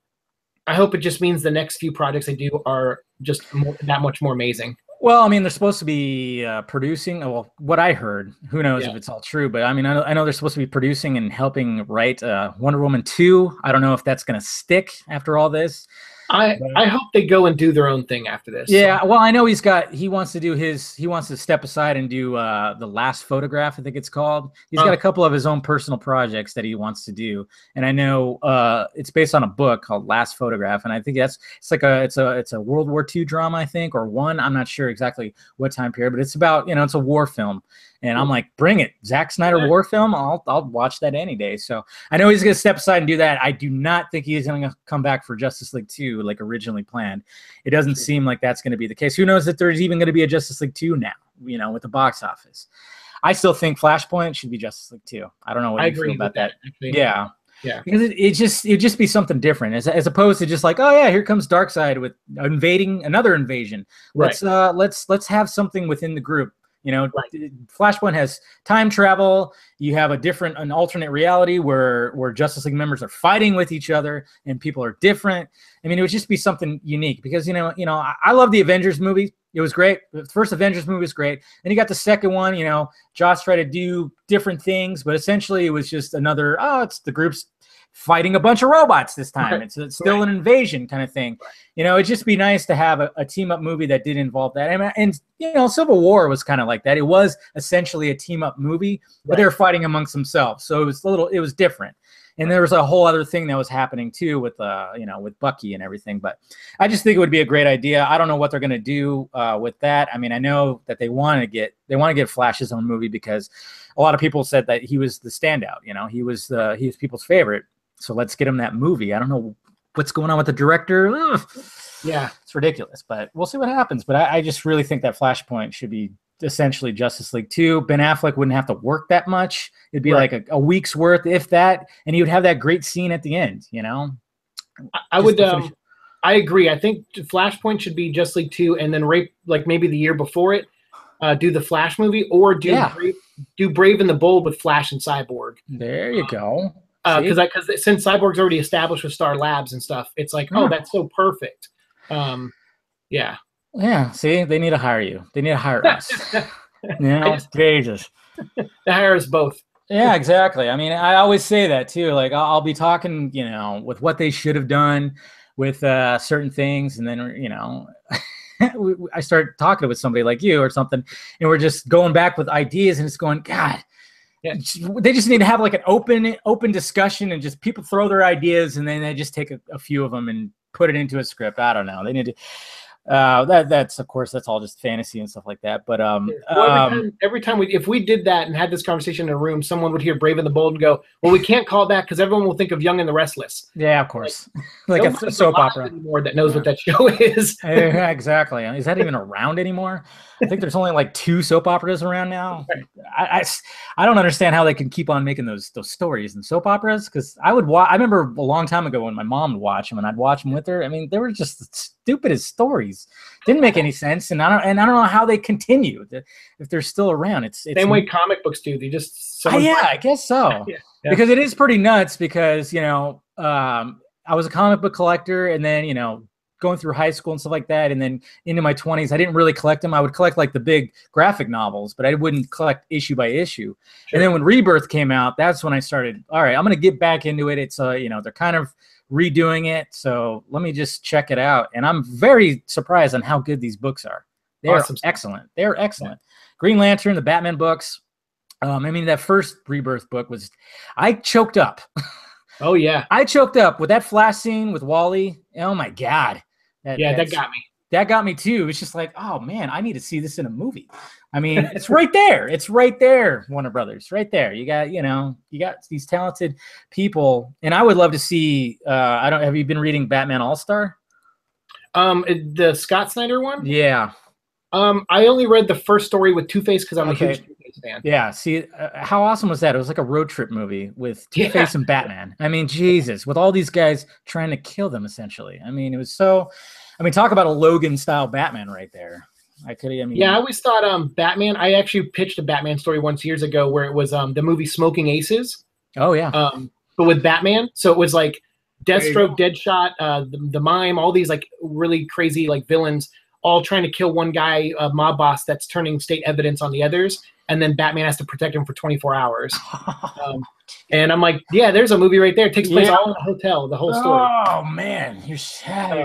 just means the next few projects they do are just that much more amazing. Well, I mean, they're supposed to be producing. Well, what I heard, who knows if it's all true, but I mean, I know they're supposed to be producing and helping write Wonder Woman 2. I don't know if that's going to stick after all this. I hope they go and do their own thing after this. Yeah, well, I know he wants to step aside and do the Last Photograph, I think it's called. He's got a couple of his own personal projects that he wants to do, and I know it's based on a book called Last Photograph, and I think it's a World War II drama, I think, or one. I'm not sure exactly what time period, but it's about, it's a war film. And I'm like, bring it. Zack Snyder war film, I'll watch that any day. So I know he's going to step aside and do that. I do not think he's going to come back for Justice League 2 like originally planned. It doesn't seem like that's going to be the case. Who knows if there's even going to be a Justice League 2 now, with the box office. I still think Flashpoint should be Justice League 2. I don't know what you feel about that. Yeah. Yeah. Because it'd just be something different as opposed to just like, oh yeah, here comes Darkseid with another invasion. Right. Let's have something within the group. Flashpoint has time travel. You have an alternate reality where Justice League members are fighting with each other and people are different. I mean, it would just be something unique because, I love the Avengers movie. It was great. The first Avengers movie was great. Then you got the second one, Joss tried to do different things, but essentially it was just another, it's the group's fighting a bunch of robots this time. Right. It's still an invasion kind of thing. Right. It'd just be nice to have a team-up movie that did involve that. And Civil War was kind of like that. It was essentially a team-up movie, but they were fighting amongst themselves. So it was different. And there was a whole other thing that was happening too with with Bucky and everything. But I just think it would be a great idea. I don't know what they're going to do with that. I mean, I know that they want to get Flash's own movie because a lot of people said that he was the standout. He was people's favorite. So let's get him that movie. I don't know what's going on with the director. Ugh. Yeah, it's ridiculous, but we'll see what happens. But I just really think that Flashpoint should be essentially Justice League 2. Ben Affleck wouldn't have to work that much. It'd be like a week's worth, if that, and he would have that great scene at the end, I agree. I think Flashpoint should be Justice League 2, and then maybe the year before it, do the Flash movie, or do Brave and the Bold with Flash and Cyborg. There you go. Because since Cyborg's already established with Star Labs and stuff, it's like, that's so perfect. Yeah. Yeah. See, they need to hire you. They need to hire us. Jesus. They hire us both. Yeah, exactly. I mean, I always say that too. Like, I'll be talking, with what they should have done with certain things, and then I start talking with somebody like you or something, and we're just going back with ideas, and it's going, God. Yeah. They just need to have like an open discussion and just people throw their ideas and then they just take a few of them and put it into a script. I don't know. They need to. That's of course that's all just fantasy and stuff like that. But every time if we did that and had this conversation in a room, someone would hear Brave and the Bold and go, "Well, we can't call that because everyone will think of Young and the Restless." Yeah, of course. Like a soap opera anymore that knows what that show is. Yeah, exactly. Is that even around anymore? I think there's only like 2 soap operas around now. I don't understand how they can keep on making those stories and soap operas because I remember a long time ago when my mom would watch them and I'd watch them with her. I mean, they were just the stupidest stories. Didn't make any sense, and I don't know how they continue if they're still around. It's same way comic books do. They just I guess so. Yeah. Because it is pretty nuts. Because I was a comic book collector, and then going through high school and stuff like that, and then into my 20s, I didn't really collect them. I would collect like the big graphic novels, but I wouldn't collect issue by issue. Sure. And then when Rebirth came out, that's when I started. All right, I'm going to get back into it. It's they're kind of redoing it, so let me just check it out. And I'm very surprised on how good these books are. They're excellent. They're excellent. Yeah. Green Lantern, the Batman books. I mean, that first Rebirth book was, I choked up. Oh yeah, I choked up with that Flash scene with Wally. Oh my God. That got me. That got me too. It's just like, oh man, I need to see this in a movie. I mean, it's right there. It's right there, Warner Brothers, right there. You got these talented people, and I would love to see. Have you been reading Batman All-Star? The Scott Snyder one. Yeah. I only read the first story with Two-Face because I'm a huge Two-Face fan. Yeah. See, how awesome was that? It was like a road trip movie with Two-Face and Batman. I mean, Jesus, with all these guys trying to kill them, essentially. I mean, it was so. I mean, talk about a Logan-style Batman right there. I always thought Batman. I actually pitched a Batman story once years ago where it was the movie Smoking Aces. Oh yeah. But with Batman, so it was like Deathstroke, Deadshot, the Mime, all these like really crazy like villains all trying to kill one guy, a mob boss that's turning state evidence on the others, and then Batman has to protect him for 24 hours. And I'm like, yeah, there's a movie right there. It takes place all in a hotel, the whole story. Oh man, you're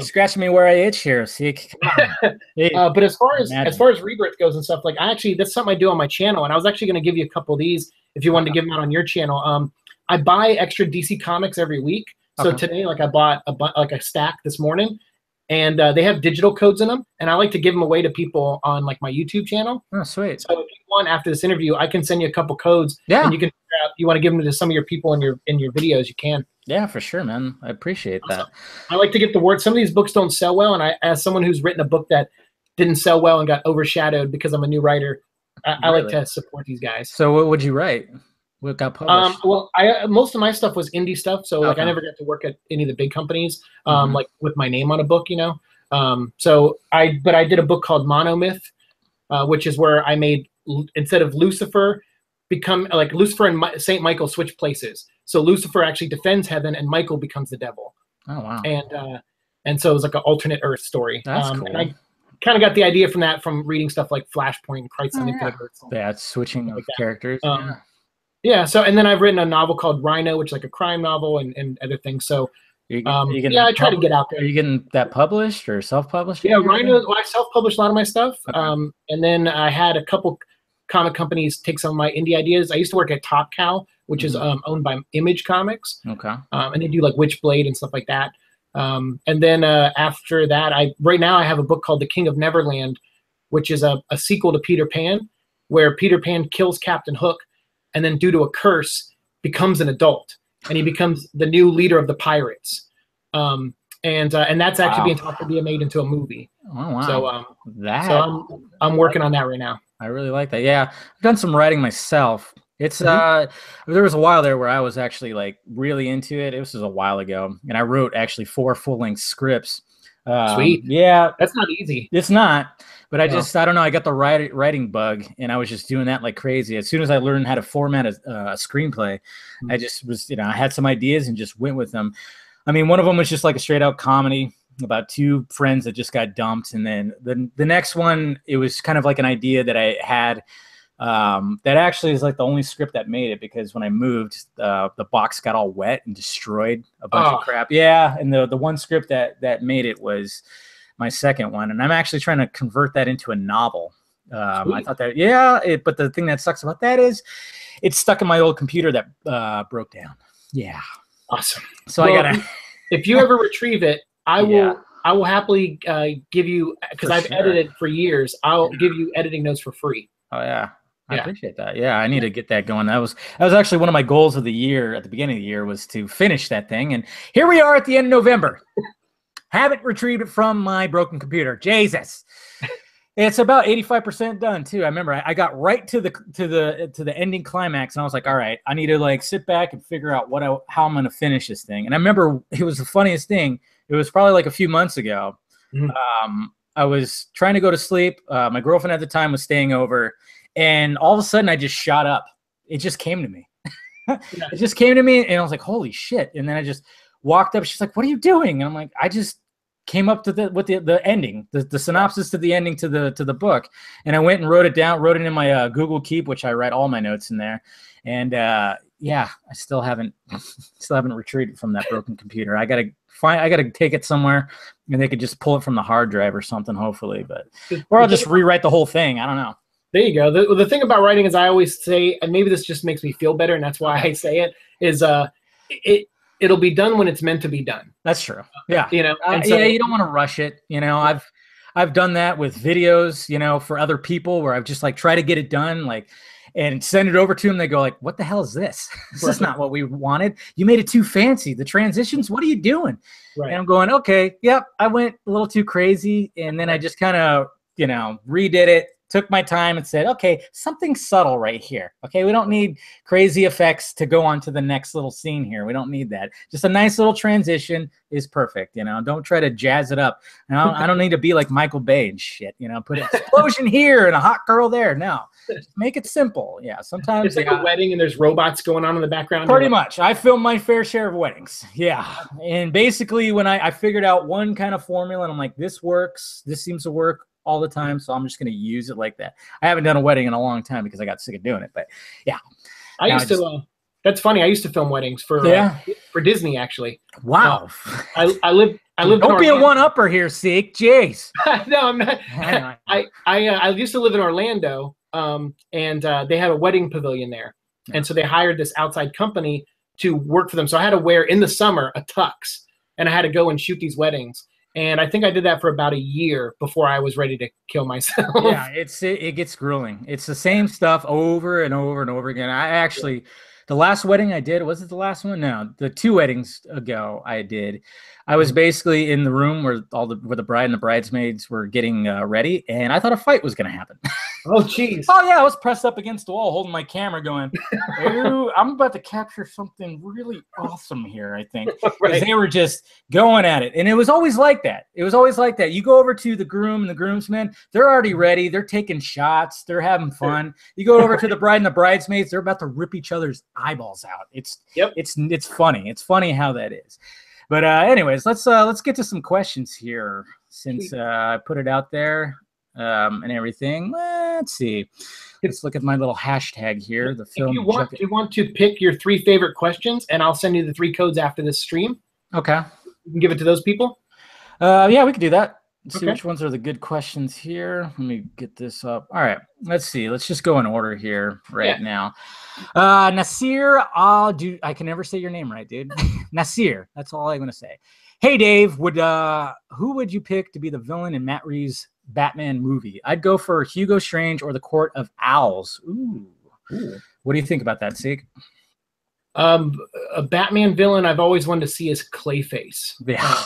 scratching me where I itch here, Siike. But as far as Rebirth goes and stuff, like that's something I do on my channel, and I was actually going to give you a couple of these if you wanted to give them out on your channel. I buy extra DC comics every week. So today, like I bought a stack this morning. And they have digital codes in them, and I like to give them away to people on like my YouTube channel. Oh, sweet! So if you want, after this interview, I can send you a couple codes. Yeah. And you can figure out, you want to give them to some of your people in your videos, you can. Yeah, for sure, man. I appreciate that. I like to get the word. Some of these books don't sell well, and as someone who's written a book that didn't sell well and got overshadowed because I'm a new writer, I like to support these guys. So what would you write? What got published? Well, most of my stuff was indie stuff, so like I never got to work at any of the big companies, like with my name on a book, you know. But I did a book called Monomyth, which is where I made, instead of Lucifer, become like Lucifer and Saint Michael switch places. So Lucifer actually defends heaven, and Michael becomes the devil. Oh wow! And so it was like an alternate Earth story. That's cool. And I kind of got the idea from reading stuff like Flashpoint and Crisis on Infinite Earths. Yeah, switching of characters. Yeah, so and then I've written a novel called Rhino, which is like a crime novel and other things. So I try to get out there. Are you getting that published or self-published? Yeah, Rhino. Well, I self-published a lot of my stuff, and then I had a couple comic companies take some of my indie ideas. I used to work at Top Cow, which is owned by Image Comics. Okay. And they do like Witchblade and stuff like that. And then after that, right now I have a book called The King of Neverland, which is a sequel to Peter Pan, where Peter Pan kills Captain Hook, and then due to a curse becomes an adult, and he becomes the new leader of the pirates. And that's actually being talked to be made into a movie. Oh wow! So I'm working on that right now. I really like that. Yeah, I've done some writing myself. It's there was a while there where I was actually like really into it. It was a while ago, and I wrote actually 4 full-length scripts. Sweet. Yeah, that's not easy. It's not. But I don't know. I got the writing bug, and I was just doing that like crazy. As soon as I learned how to format a screenplay, I just was, I had some ideas and just went with them. I mean, one of them was just like a straight out comedy about 2 friends that just got dumped. And then the next one, it was kind of like an idea that I had that actually is like the only script that made it, because when I moved, the box got all wet and destroyed a bunch of crap. Yeah. And the one script that made it was my second one, and I'm actually trying to convert that into a novel. I thought that, but the thing that sucks about that is it's stuck in my old computer that broke down. Yeah. Awesome. So I gotta. If you ever retrieve it, I will happily give you, because I've edited for years. I'll give you editing notes for free. Oh yeah. I appreciate that. Yeah, I need to get that going. That was actually one of my goals of the year at the beginning of the year, was to finish that thing, and here we are at the end of November. Haven't retrieved it from my broken computer. Jesus. It's about 85% done too. I remember I got right to the ending climax, and I was like, all right, I need to like sit back and figure out how I'm gonna finish this thing. And I remember it was the funniest thing. It was probably like a few months ago. I was trying to go to sleep. My girlfriend at the time was staying over, and all of a sudden I just shot up. It just came to me. It just came to me, and I was like, holy shit. And then I just walked up. She's like, what are you doing? And I'm like, I just came up to the ending, the synopsis to the ending to the book. And I went and wrote it down, wrote it in my Google Keep, which I write all my notes in there. And yeah, I still haven't retrieved from that broken computer. I gotta take it somewhere, and they could just pull it from the hard drive or something, hopefully. Or I'll just rewrite the whole thing. I don't know. There you go. The thing about writing is, I always say, and maybe this just makes me feel better, and that's why I say it, is it'll be done when it's meant to be done. That's true. Yeah. You don't want to rush it. I've done that with videos, for other people, where I've just like try to get it done, like, and send it over to them. They go like, what the hell is this? This is not what we wanted. You made it too fancy. The transitions, what are you doing? Right. And I'm going, okay, yep, I went a little too crazy. And then I just kind of, redid it. Took my time and said, okay, something subtle right here. Okay, we don't need crazy effects to go on to the next little scene here. We don't need that. Just a nice little transition is perfect. Don't try to jazz it up. I don't need to be like Michael Bay and shit. Put an explosion here and a hot girl there. No, just make it simple. Yeah, sometimes it's like a wedding and there's robots going on in the background. Pretty much. I filmed my fair share of weddings. Yeah, and basically when I figured out one kind of formula, and I'm like, this works. This seems to work all the time, so I'm just going to use it like that. I haven't done a wedding in a long time because I got sick of doing it, but yeah. I used to. That's funny. I used to film weddings for Disney, actually. Wow. I lived. Don't be a one-upper here, Siike. Jeez. No, I'm not. I used to live in Orlando, and they had a wedding pavilion there, and so they hired this outside company to work for them. So I had to wear in the summer a tux, and I had to go and shoot these weddings. And I think I did that for about a year before I was ready to kill myself. Yeah, it gets grueling. It's the same stuff over and over and over again. I actually, the last wedding I did, was it the last one? No, the 2 weddings ago I did. I was basically in the room where where the bride and the bridesmaids were getting ready, and I thought a fight was going to happen. Oh, jeez. Oh, yeah, I was pressed up against the wall holding my camera going, "Ooh, I'm about to capture something really awesome here," I think. Because they were just going at it. And it was always like that. It was always like that. You go over to the groom and the groomsmen, they're already ready. They're taking shots. They're having fun. You go over to the bride and the bridesmaids, they're about to rip each other's eyeballs out. It's funny. It's funny how that is. But anyways, let's get to some questions here since I put it out there and everything. Let's see. Let's look at my little hashtag here. The film. Do you want to pick your 3 favorite questions, and I'll send you the 3 codes after this stream? Okay. You can give it to those people. Yeah, we could do that. Let's see which ones are the good questions here. Let me get this up. All right, let's see. Let's just go in order here now. Nasir, I can never say your name right, dude. Nasir, that's all I'm going to say. Hey, Dave, who would you pick to be the villain in Matt Reeves' Batman movie? I'd go for Hugo Strange or the Court of Owls. Ooh. What do you think about that, Siike? A Batman villain I've always wanted to see is Clayface. Yeah.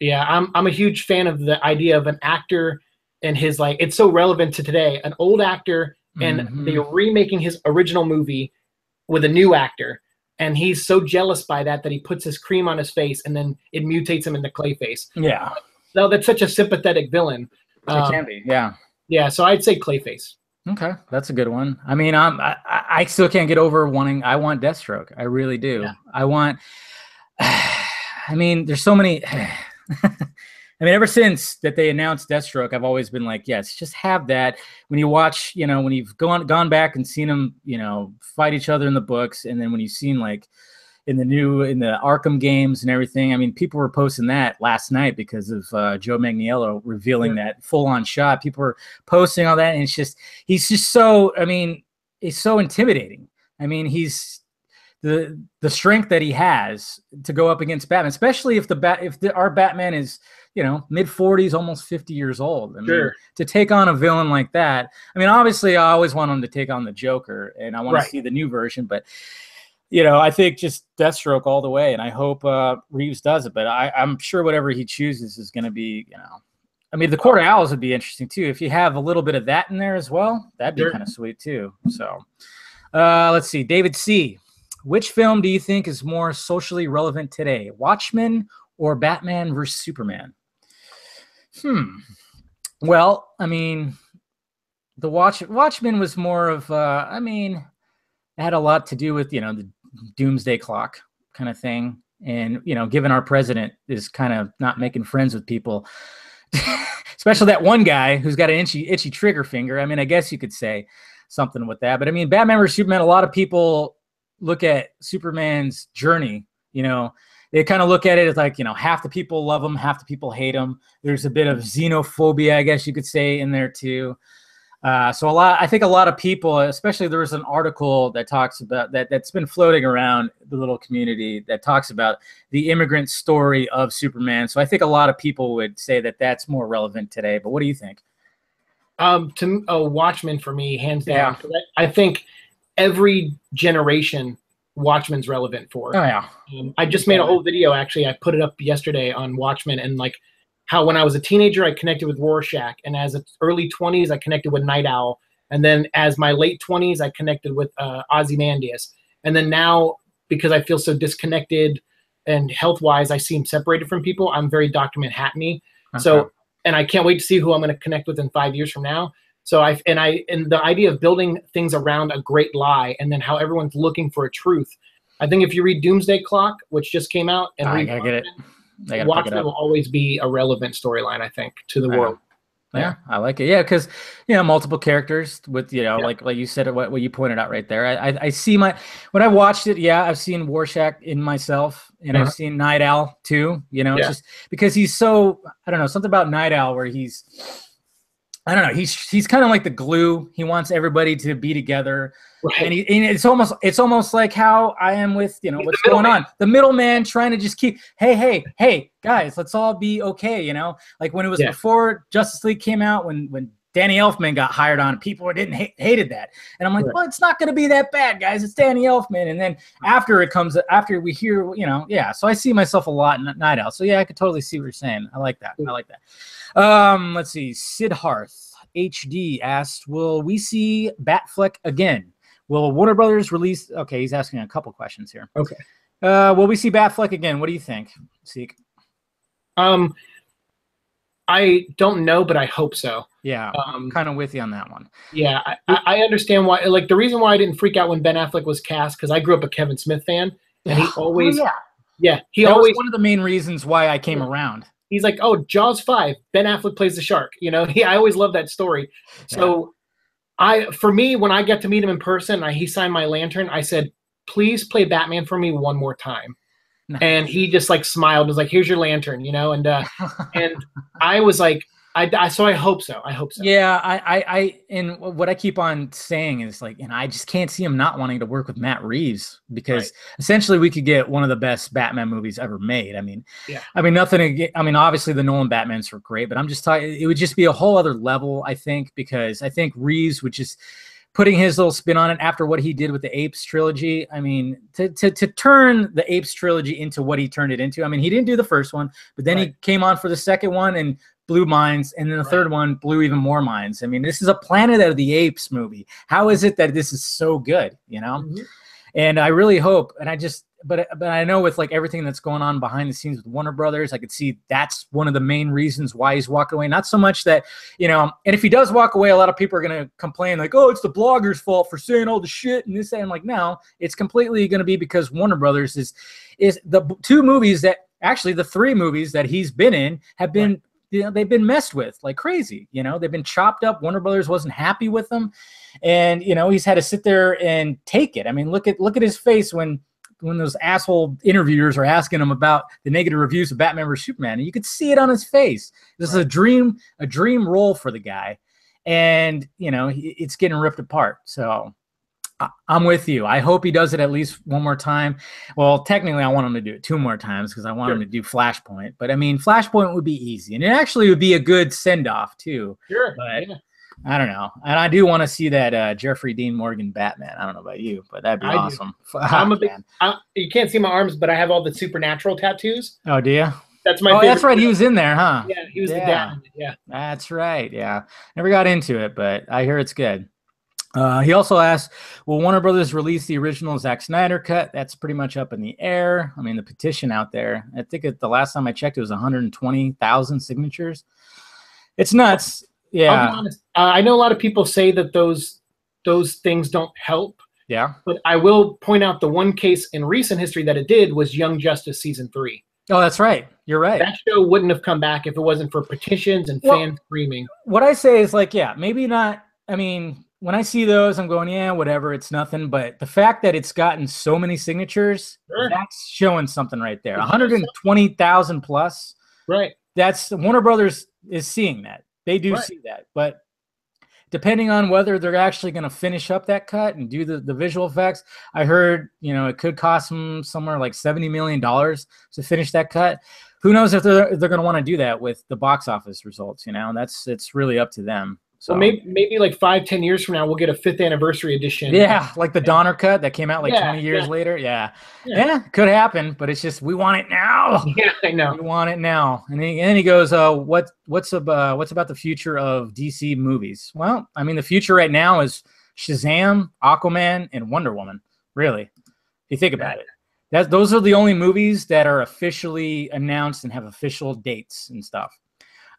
Yeah, I'm a huge fan of the idea of an actor and his, like, it's so relevant to today. An old actor and they're remaking his original movie with a new actor, and he's so jealous by that he puts his cream on his face and then it mutates him into Clayface. Yeah. No, that's such a sympathetic villain. It can be, yeah. Yeah, so I'd say Clayface. Okay, that's a good one. I mean, I still can't get over I want Deathstroke. I really do. Yeah. I mean, there's so many. I mean, ever since that they announced Deathstroke, I've always been like, yes, just have that. When you watch, when you've gone back and seen them, fight each other in the books, and then when you've seen like in the Arkham games and everything, I mean, people were posting that last night because of Joe Manganiello revealing that full-on shot. People were posting all that, and he's just so, I mean, he's so intimidating. I mean, he's the strength that he has to go up against Batman, especially if our Batman is, mid-40s, almost 50 years old. I mean, to take on a villain like that. I mean, obviously, I always want him to take on the Joker, and I want to see the new version. But I think just Deathstroke all the way, and I hope Reeves does it. But I'm sure whatever he chooses is going to be, I mean, the Court of Owls would be interesting too. If you have a little bit of that in there as well, that'd be kind of sweet too. So, let's see, David C. Which film do you think is more socially relevant today, Watchmen or Batman vs. Superman? Well, I mean, the Watchmen was more of, I mean, it had a lot to do with, the doomsday clock kind of thing. And, given our president is kind of not making friends with people, especially that one guy who's got an itchy trigger finger. I mean, I guess you could say something with that. But, I mean, Batman vs. Superman, a lot of people look at Superman's journey, they kind of look at it as like, half the people love him, half the people hate him. There's a bit of xenophobia, I guess you could say, in there too. So I think a lot of people, especially there was an article that talks about that's been floating around the little community that talks about the immigrant story of Superman. So I think a lot of people would say that that's more relevant today. But what do you think? Watchmen for me, hands down. Yeah. I think every generation Watchmen's relevant for. Oh yeah. I just made a whole video, actually. I put it up yesterday on Watchmen, and like how when I was a teenager I connected with Rorschach, and as early 20s I connected with Night Owl, and then as my late 20s I connected with Ozymandias, and then now because I feel so disconnected and health-wise I seem separated from people, I'm very Dr. Manhattan-y. Okay. So, and I can't wait to see who I'm going to connect with in 5 years from now. So and the idea of building things around a great lie, and then how everyone's looking for a truth. I think if you read Doomsday Clock, which just came out, and I gotta get it. Watchmen will always be a relevant storyline, I think, to the world. Yeah, I like it. Yeah, because multiple characters with like you said, what you pointed out right there. I see when I watched it. Yeah, I've seen Rorschach in myself, and I've seen Night Owl too. It's just because he's so, I don't know, something about Night Owl where I don't know, he's kind of like the glue. He wants everybody to be together. Right. And it's almost like how I am with what's going on. The middleman trying to just keep, hey guys, let's all be okay. Like when it was before Justice League came out, when Danny Elfman got hired on, people hated that, and I'm like, well, it's not going to be that bad, guys. It's Danny Elfman, and then after we hear, So I see myself a lot in Night Owl. So yeah, I could totally see what you're saying. I like that. Let's see. Sidharth HD asked, will we see Batfleck again? Will Warner Brothers release? Okay, he's asking a couple questions here. Okay. Will we see Batfleck again? What do you think, Siike? I don't know, but I hope so. Yeah, I'm kind of with you on that one. Yeah, I understand why. Like the reason why I didn't freak out when Ben Affleck was cast, because I grew up a Kevin Smith fan, and he always, he always, one of the main reasons why I came around. He's like, oh, Jaws 5, Ben Affleck plays the shark. I always loved that story. So. For me, when I got to meet him in person, he signed my lantern. I said, please play Batman for me one more time. Nice. And he just like smiled, was like, here's your lantern, and I was like, so I hope so. I hope so. Yeah, and what I keep on saying is like, and I just can't see him not wanting to work with Matt Reeves, because essentially we could get one of the best Batman movies ever made. I mean, obviously the Nolan Batmans were great, but I'm just talking, it would just be a whole other level, I think, because I think Reeves would just putting his little spin on it after what he did with the Apes trilogy. I mean, to turn the Apes trilogy into what he turned it into. I mean, he didn't do the first one, but then he came on for the second one and blew minds, and then the third one blew even more minds. I mean, this is a Planet of the Apes movie. How is it that this is so good, And I really hope, and but I know with like everything that's going on behind the scenes with Warner Brothers, I could see that's one of the main reasons why he's walking away. Not so much that, and if he does walk away, a lot of people are going to complain like, oh, it's the blogger's fault for saying all the shit and this, and I'm like, no, it's completely going to be because Warner Brothers is the two movies that actually the three movies that he's been in have been, they've been messed with like crazy. They've been chopped up. Warner Brothers wasn't happy with them. And, he's had to sit there and take it. I mean, look at his face when those asshole interviewers are asking him about the negative reviews of Batman vs Superman, and you could see it on his face. This is a dream role for the guy. And, it's getting ripped apart. So I'm with you. I hope he does it at least one more time. Well, technically, I want him to do it 2 more times because I want him to do Flashpoint. But, I mean, Flashpoint would be easy. And it actually would be a good send-off, too. Sure. But I don't know. And I do want to see that Jeffrey Dean Morgan Batman. I don't know about you, but that'd be awesome. I'm a big, you can't see my arms, but I have all the Supernatural tattoos. Oh, do you? That's my favorite. That's right. He was in there, huh? Yeah, he was the dad. Yeah. That's right. Yeah. Never got into it, but I hear it's good. He also asked, will Warner Brothers release the original Zack Snyder cut? That's pretty much up in the air. I mean, the petition out there, I think the last time I checked, it was 120,000 signatures. It's nuts. Yeah. I'll be honest. I know a lot of people say that those things don't help. Yeah. But I will point out the one case in recent history that it did was Young Justice Season 3. Oh, that's right. You're right. That show wouldn't have come back if it wasn't for petitions and fans screaming. What I say is like, maybe not. I mean, when I see those, I'm going, whatever, it's nothing. But the fact that it's gotten so many signatures, that's showing something right there. 120,000 plus. Right. That's Warner Brothers is seeing that. They do see that. But depending on whether they're actually going to finish up that cut and do the visual effects, I heard, it could cost them somewhere like $70 million to finish that cut. Who knows if they're going to want to do that with the box office results, it's really up to them. So maybe like 5-10 years from now, we'll get a 5th anniversary edition. Yeah, like the Donner cut that came out like 20 years later. Yeah, could happen, but it's just we want it now. Yeah, I know. We want it now. And then he goes, what's about the future of DC movies? Well, I mean, the future right now is Shazam, Aquaman, and Wonder Woman. Really, if you think about it, those are the only movies that are officially announced and have official dates and stuff.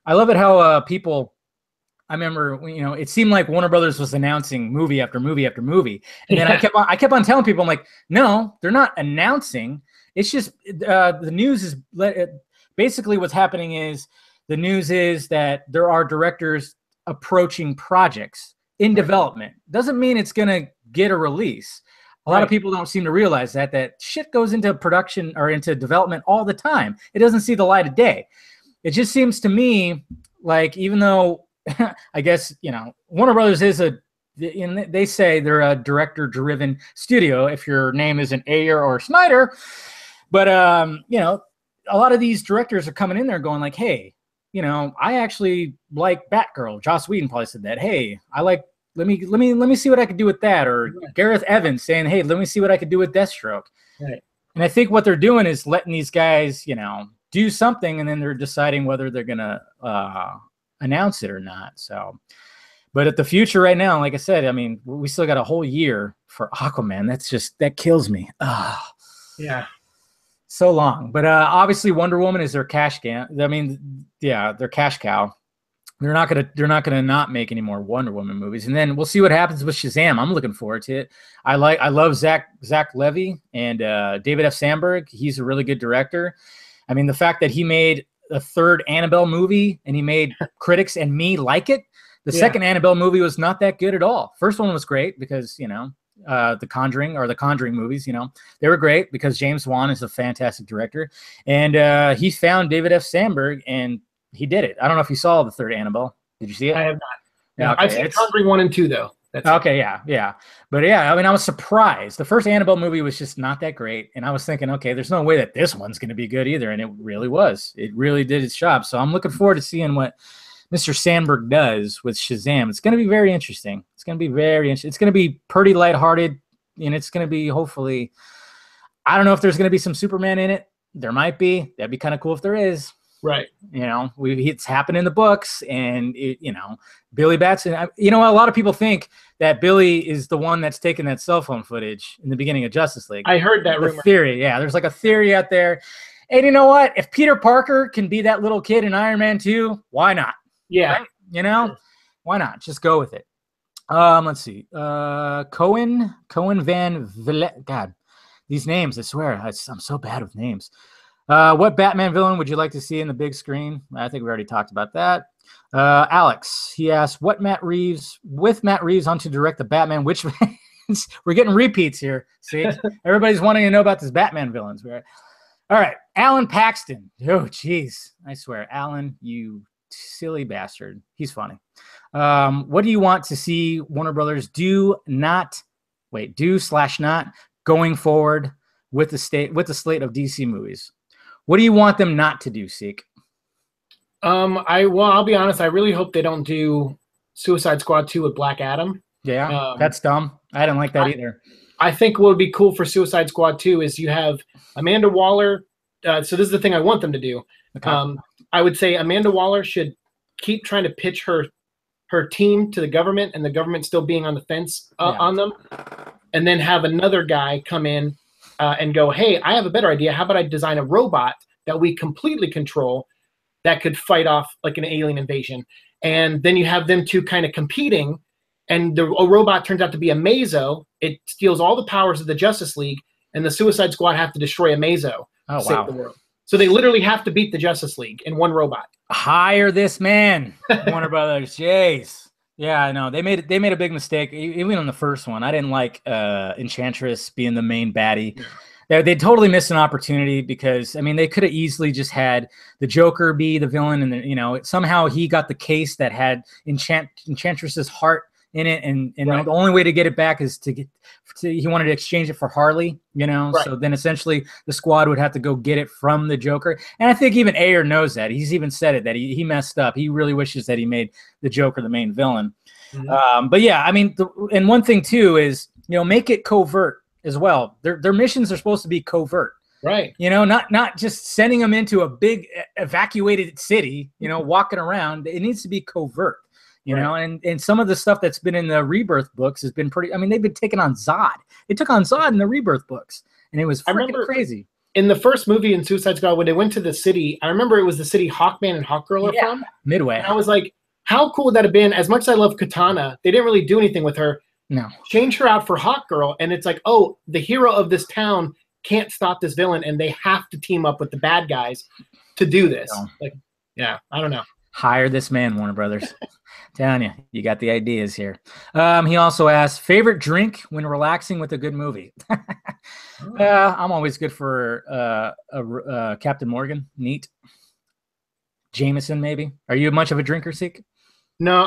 I love it how people. I remember, it seemed like Warner Brothers was announcing movie after movie after movie, and then I kept on telling people, I'm like, no, they're not announcing. It's just the news is basically what's happening is the news is that there are directors approaching projects in development. Doesn't mean it's going to get a release. A lot of people don't seem to realize that shit goes into production or into development all the time. It doesn't see the light of day. It just seems to me like, even though I guess, Warner Brothers is they say they're a director-driven studio if your name isn't Ayer or Snyder. But, a lot of these directors are coming in there going like, hey, I actually like Batgirl. Joss Whedon probably said that. Hey, I like, let me see what I could do with that. Or Gareth Evans saying, hey, let me see what I could do with Deathstroke. Right. And I think what they're doing is letting these guys, do something, and then they're deciding whether they're going to announce it or not. So, but at the future right now, like I said, I mean, we still got a whole year for Aquaman. That kills me. Yeah. So long. But obviously Wonder Woman is their cash cow. I mean, yeah, their cash cow. They're not gonna not make any more Wonder Woman movies. And then we'll see what happens with Shazam. I'm looking forward to it. I love Zach Levy and David F. Sandberg. He's a really good director. I mean, the fact that he made a third Annabelle movie and he made critics and me like it. The second Annabelle movie was not that good at all. First one was great because, the Conjuring movies, they were great because James Wan is a fantastic director. And he found David F. Sandberg and he did it. I don't know if you saw the third Annabelle. Did you see it? I have not. Yeah, okay. I've seen Conjuring 1 and 2 though. That's okay, yeah. But yeah, I mean, I was surprised. The first Annabelle movie was just not that great. And I was thinking, okay, there's no way that this one's going to be good either. And it really was. It really did its job. So I'm looking forward to seeing what Mr. Sandberg does with Shazam. It's going to be very interesting. It's going to be pretty lighthearted. And it's going to be, hopefully, I don't know if there's going to be some Superman in it. There might be. That'd be kind of cool if there is. Right. It's happened in the books, and Billy Batson. A lot of people think that Billy is the one that's taking that cell phone footage in the beginning of Justice League. I heard that rumor. Theory. Yeah, there's like a theory out there. And you know what? If Peter Parker can be that little kid in Iron Man 2, why not? Yeah. Right? Why not? Just go with it. Let's see. Cohen Van Vliet. God, these names, I swear, I'm so bad with names. What Batman villain would you like to see in the big screen? I think we already talked about that. Alex, he asked, with Matt Reeves on to direct the Batman, which we're getting repeats here. See, everybody's wanting to know about this Batman villains. All right, Alan Paxton. Oh, geez, I swear, Alan, you silly bastard. He's funny. What do you want to see Warner Brothers do not going forward with the slate of DC movies? What do you want them not to do, Siike? I'll be honest. I really hope they don't do Suicide Squad 2 with Black Adam. Yeah, that's dumb. I didn't like that either. I think what would be cool for Suicide Squad 2 is you have Amanda Waller. So this is the thing I want them to do. Okay. I would say Amanda Waller should keep trying to pitch her team to the government, and the government still being on the fence on them, and then have another guy come in and go, hey, I have a better idea. How about I design a robot that we completely control that could fight off like an alien invasion? And then you have them two kind of competing, and a robot turns out to be a Mazo. It steals all the powers of the Justice League, and the Suicide Squad have to destroy a Mazo to save the world. So they literally have to beat the Justice League in one robot. Hire this man, Warner Brothers. Jeez. Yeah, I know. They made a big mistake. Even on the first one, I didn't like Enchantress being the main baddie. They totally missed an opportunity because, I mean, they could have easily just had the Joker be the villain, and somehow he got the case that had Enchantress's heart in it, and right. The only way to get it back is he wanted to exchange it for Harley, right. So then essentially the squad would have to go get it from the Joker. And I think even Ayer knows that. He's even said it, that he messed up. He really wishes that he made the Joker the main villain. Mm-hmm. But yeah, I mean, and one thing too is, make it covert as well. Their missions are supposed to be covert. Right. Not just sending them into a big evacuated city, walking around. It needs to be covert. And some of the stuff that's been in the Rebirth books has been pretty. I mean, they've been taking on Zod. They took on Zod in the Rebirth books, and it was freaking crazy. In the first movie in Suicide Squad, when they went to the city, I remember it was the city Hawkman and Hawkgirl are from. Midway. And I was like, how cool would that have been? As much as I love Katana, they didn't really do anything with her. No. Change her out for Hawkgirl, and it's like, oh, the hero of this town can't stop this villain, and they have to team up with the bad guys to do this. Yeah, I don't know. Hire this man, Warner Brothers. Telling you, you got the ideas here. He also asked, favorite drink when relaxing with a good movie. I'm always good for Captain Morgan. Neat. Jameson, maybe. Are you much of a drinker, Siike? No,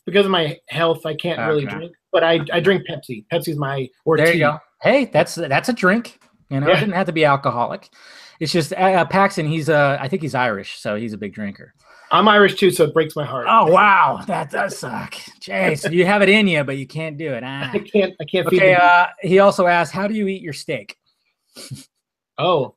because of my health, I can't really drink. But I drink Pepsi. Pepsi's my there tea. You go. Hey, that's a drink. You know, It didn't have to be alcoholic. It's just Paxton. I think he's Irish, so he's a big drinker. I'm Irish too, so it breaks my heart. Oh wow, that does suck. Jeez, you have it in you, but you can't do it. I can't. Okay. He also asked, "How do you eat your steak?" Oh,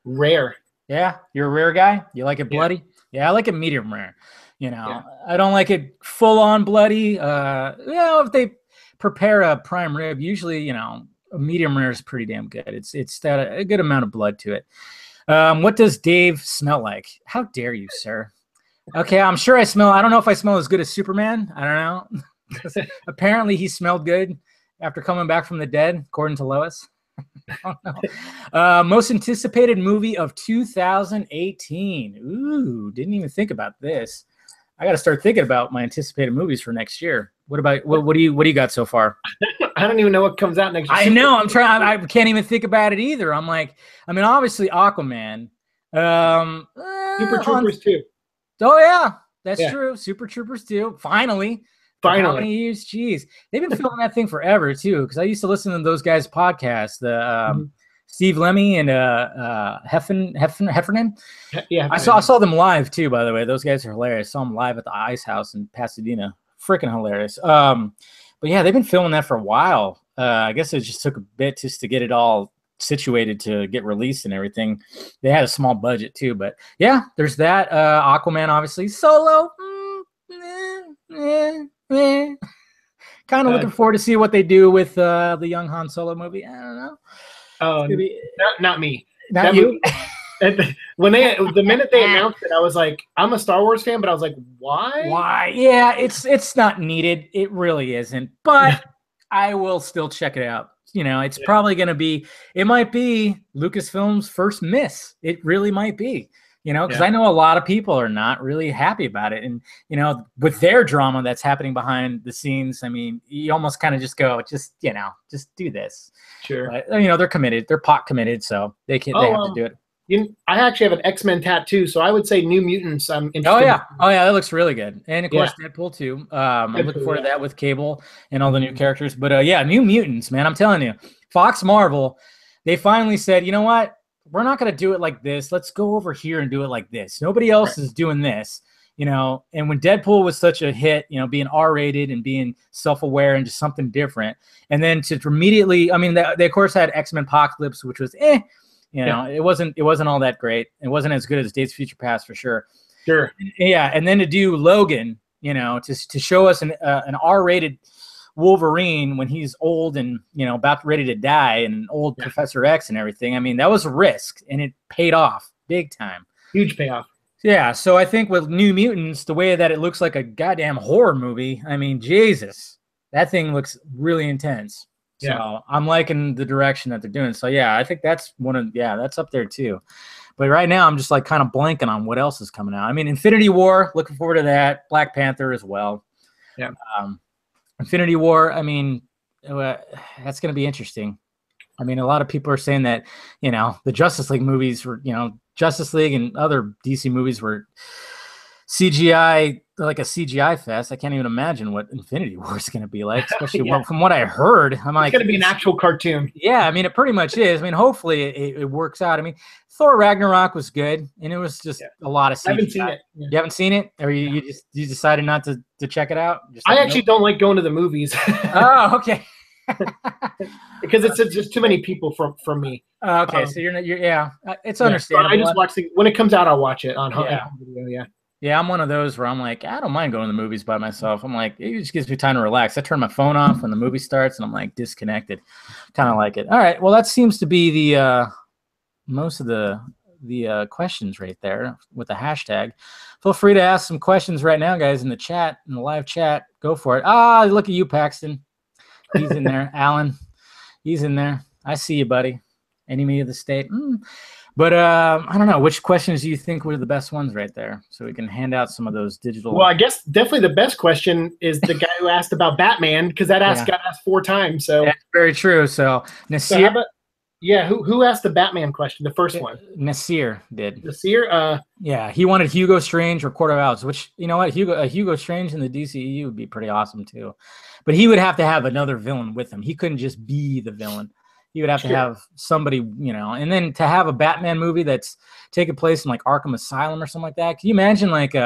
rare. Yeah, you're a rare guy. You like it bloody? Yeah, I like it medium rare. You know, I don't like it full on bloody. If they prepare a prime rib, usually, a medium rare is pretty damn good. It's got a good amount of blood to it. What does Dave smell like? How dare you, sir? Okay, I'm sure I don't know if I smell as good as Superman. I don't know. Apparently he smelled good after coming back from the dead, according to Lois. I don't know. Most anticipated movie of 2018. Ooh, didn't even think about this. I got to start thinking about my anticipated movies for next year. What about what do you got so far? I don't even know what comes out next year. I know. I'm trying. I can't even think about it either. I'm like, obviously Aquaman. Super Troopers 2. Oh yeah, that's true. Super Troopers 2. Finally. How many years? Jeez, they've been filming that thing forever too. Because I used to listen to those guys' podcasts. The Steve Lemmy and Heffernan. Yeah, I saw them live too. By the way, those guys are hilarious. I saw them live at the Ice House in Pasadena. Freaking hilarious. But yeah, they've been filming that for a while. I guess it just took a bit just to get it all situated to get released and everything. They had a small budget too, but yeah, there's that. Aquaman, obviously. Solo. Kind of looking forward to see what they do with the young Han Solo movie. I don't know. Oh, not me. Not you. The minute they announced it, I was like, I'm a Star Wars fan, but I was like, why? Why? Yeah, it's not needed. It really isn't. But I will still check it out. It's probably going to be. It might be Lucasfilm's first miss. It really might be. Because I know a lot of people are not really happy about it. And, with their drama that's happening behind the scenes, you almost kind of just go, just do this. Sure. But, they're committed. They're pot committed, so they have to do it. I actually have an X-Men tattoo, so I would say New Mutants. I'm interested. Oh yeah, that looks really good. And of course, Deadpool too. I'm looking forward to that with Cable and all the new characters. But New Mutants, man, I'm telling you, Fox Marvel, they finally said, you know what? We're not going to do it like this. Let's go over here and do it like this. Nobody else is doing this, And when Deadpool was such a hit, being R-rated and being self-aware and just something different, and then to immediately, they of course had X-Men Apocalypse, which was it wasn't all that great. It wasn't as good as Days of Future Past for sure. Sure. Yeah, and then to do Logan, to show us an R-rated Wolverine when he's old and about ready to die, and an old Professor X and everything. That was a risk, and it paid off big time. Huge payoff. Yeah, so I think with New Mutants, the way that it looks like a goddamn horror movie, Jesus, that thing looks really intense. So I'm liking the direction that they're doing. So yeah, I think that's that's up there too. But right now I'm just like kind of blanking on what else is coming out. Infinity War, looking forward to that. Black Panther as well. Yeah. Infinity War, that's going to be interesting. A lot of people are saying that, the Justice League movies were, Justice League and other DC movies were CGI, like a CGI fest. I can't even imagine what Infinity War is going to be like, especially from what I heard. I'm like, it's going to be an actual cartoon. Yeah, it pretty much is. Hopefully it works out. Thor Ragnarok was good, and it was just a lot of CGI. I haven't seen it. Yeah. You haven't seen it? Or you decided not to check it out? I actually don't like going to the movies. Oh, okay. Because it's just too many people for me. Okay, so you're it's understandable. I just watch when it comes out. I'll watch it on home video. Yeah. Yeah, I'm one of those where I'm like, I don't mind going to the movies by myself. I'm like, it just gives me time to relax. I turn my phone off when the movie starts, and I'm like disconnected. Kind of like it. All right, well, that seems to be the most of the questions right there with the hashtag. Feel free to ask some questions right now, guys, in the chat, in the live chat. Go for it. Look at you, Paxton. He's in there. Alan, he's in there. I see you, buddy. Enemy of the state. But I don't know. Which questions do you think were the best ones right there? So we can hand out some of those digital. Well, I guess definitely the best question is the guy who asked about Batman, because that got asked 4 times. So that's very true. So Nasir. So how about, who asked the Batman question? The first one. Nasir did. Nasir. Yeah, he wanted Hugo Strange or Court of Owls, which you know what, Hugo Strange in the DCEU would be pretty awesome too. But he would have to have another villain with him. He couldn't just be the villain. He would have to have somebody, you know, and then to have a Batman movie that's taking place in like Arkham Asylum or something like that. Can you imagine like you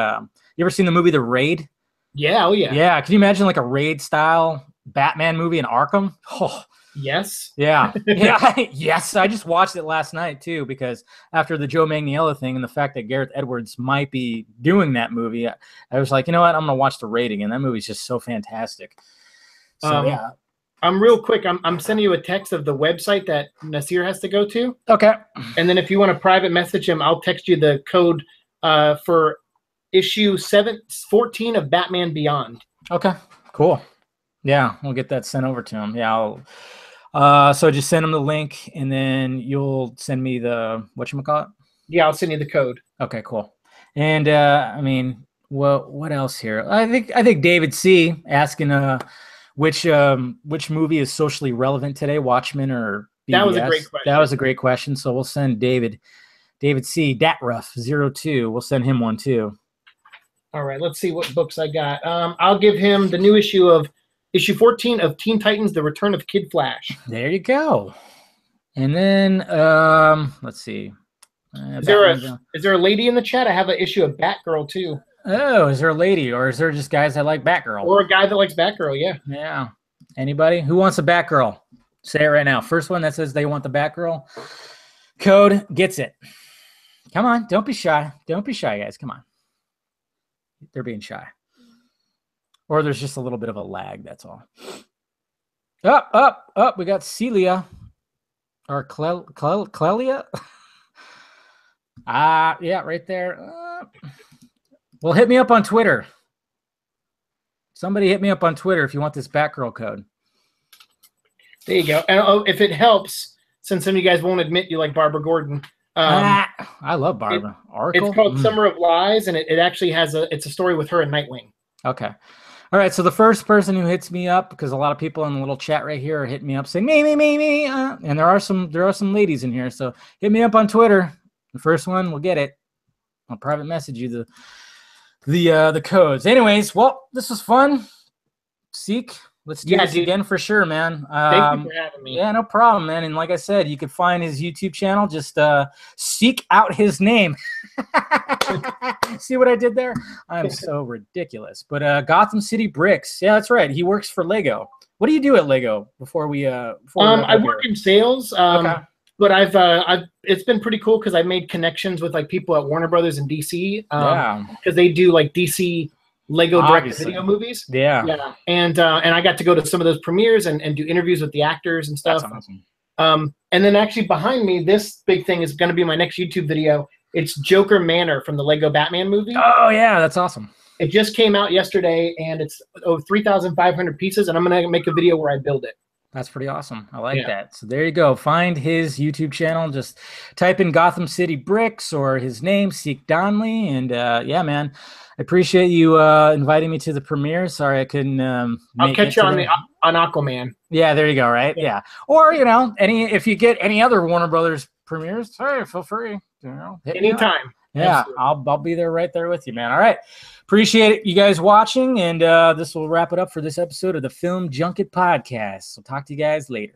ever seen the movie The Raid? Yeah, oh yeah. Yeah, can you imagine like a Raid style Batman movie in Arkham? Oh, yes. Yeah. Yeah. Yes. I just watched it last night too, because after the Joe Manganiello thing and the fact that Gareth Edwards might be doing that movie, I was like, you know what? I'm going to watch The Raid again. That movie's just so fantastic. So, yeah. I'm real quick. I'm sending you a text of the website that Nasir has to go to. Okay. And then if you want to private message him, I'll text you the code for issue 14 of Batman Beyond. Okay. Cool. Yeah, we'll get that sent over to him. Yeah, I'll so just send him the link, and then you'll send me the whatchamacallit? Yeah, I'll send you the code. Okay, cool. And I mean, what else here? I think David C asking which movie is socially relevant today, Watchmen or BBS? That was a great question. That was a great question. So we'll send David C Datruff02. We'll send him one too. All right, let's see what books I got. I'll give him the new issue 14 of Teen Titans: The Return of Kid Flash. There you go. And then let's see. Is there a lady in the chat? I have an issue of Batgirl too. Oh, is there a lady, or is there just guys that like Batgirl? Or a guy that likes Batgirl, yeah. Yeah. Anybody? Who wants a Batgirl? Say it right now. First one that says they want the Batgirl code gets it. Come on. Don't be shy. Don't be shy, guys. Come on. They're being shy. Or there's just a little bit of a lag, that's all. Up. We got Celia. Or Clelia. Yeah, right there. Well, hit me up on Twitter. Somebody hit me up on Twitter if you want this Batgirl code. There you go. And if it helps, since some of you guys won't admit you like Barbara Gordon. I love Barbara. It's called Summer of Lies, and it actually has it's a story with her and Nightwing. Okay. All right, so the first person who hits me up, because a lot of people in the little chat right here are hitting me up saying me, and there are some ladies in here, so hit me up on Twitter. The first one will get it. I'll private message you the codes. Anyways, well, this was fun. Siike, let's do this again for sure, man. Thank you for having me. Yeah, no problem, man. And like I said, you can find his YouTube channel. Just seek out his name. See what I did there? I'm so ridiculous. But Gotham City Bricks. Yeah, that's right. He works for Lego. What do you do at Lego before we I work in sales. Okay. But it's been pretty cool because I've made connections with like people at Warner Brothers in DC. Because they do like DC Lego direct video movies. Yeah. And I got to go to some of those premieres and do interviews with the actors and stuff. That's awesome. And then actually behind me, this big thing is going to be my next YouTube video. It's Joker Manor from the Lego Batman movie. Oh yeah, that's awesome. It just came out yesterday, and it's over 3,500 pieces, and I'm going to make a video where I build it. That's pretty awesome. I like that. So there you go. Find his YouTube channel. Just type in Gotham City Bricks or his name, Siike Donnelly. And yeah, man, I appreciate you inviting me to the premiere. Sorry I couldn't I'll catch you on Aquaman. Yeah, there you go, right? Yeah. Or, you know, if you get any other Warner Brothers premieres, hey, feel free. You know, anytime. Yeah, I'll be there right there with you, man. All right. Appreciate it, you guys watching, and this will wrap it up for this episode of the Film Junket Podcast. So talk to you guys later.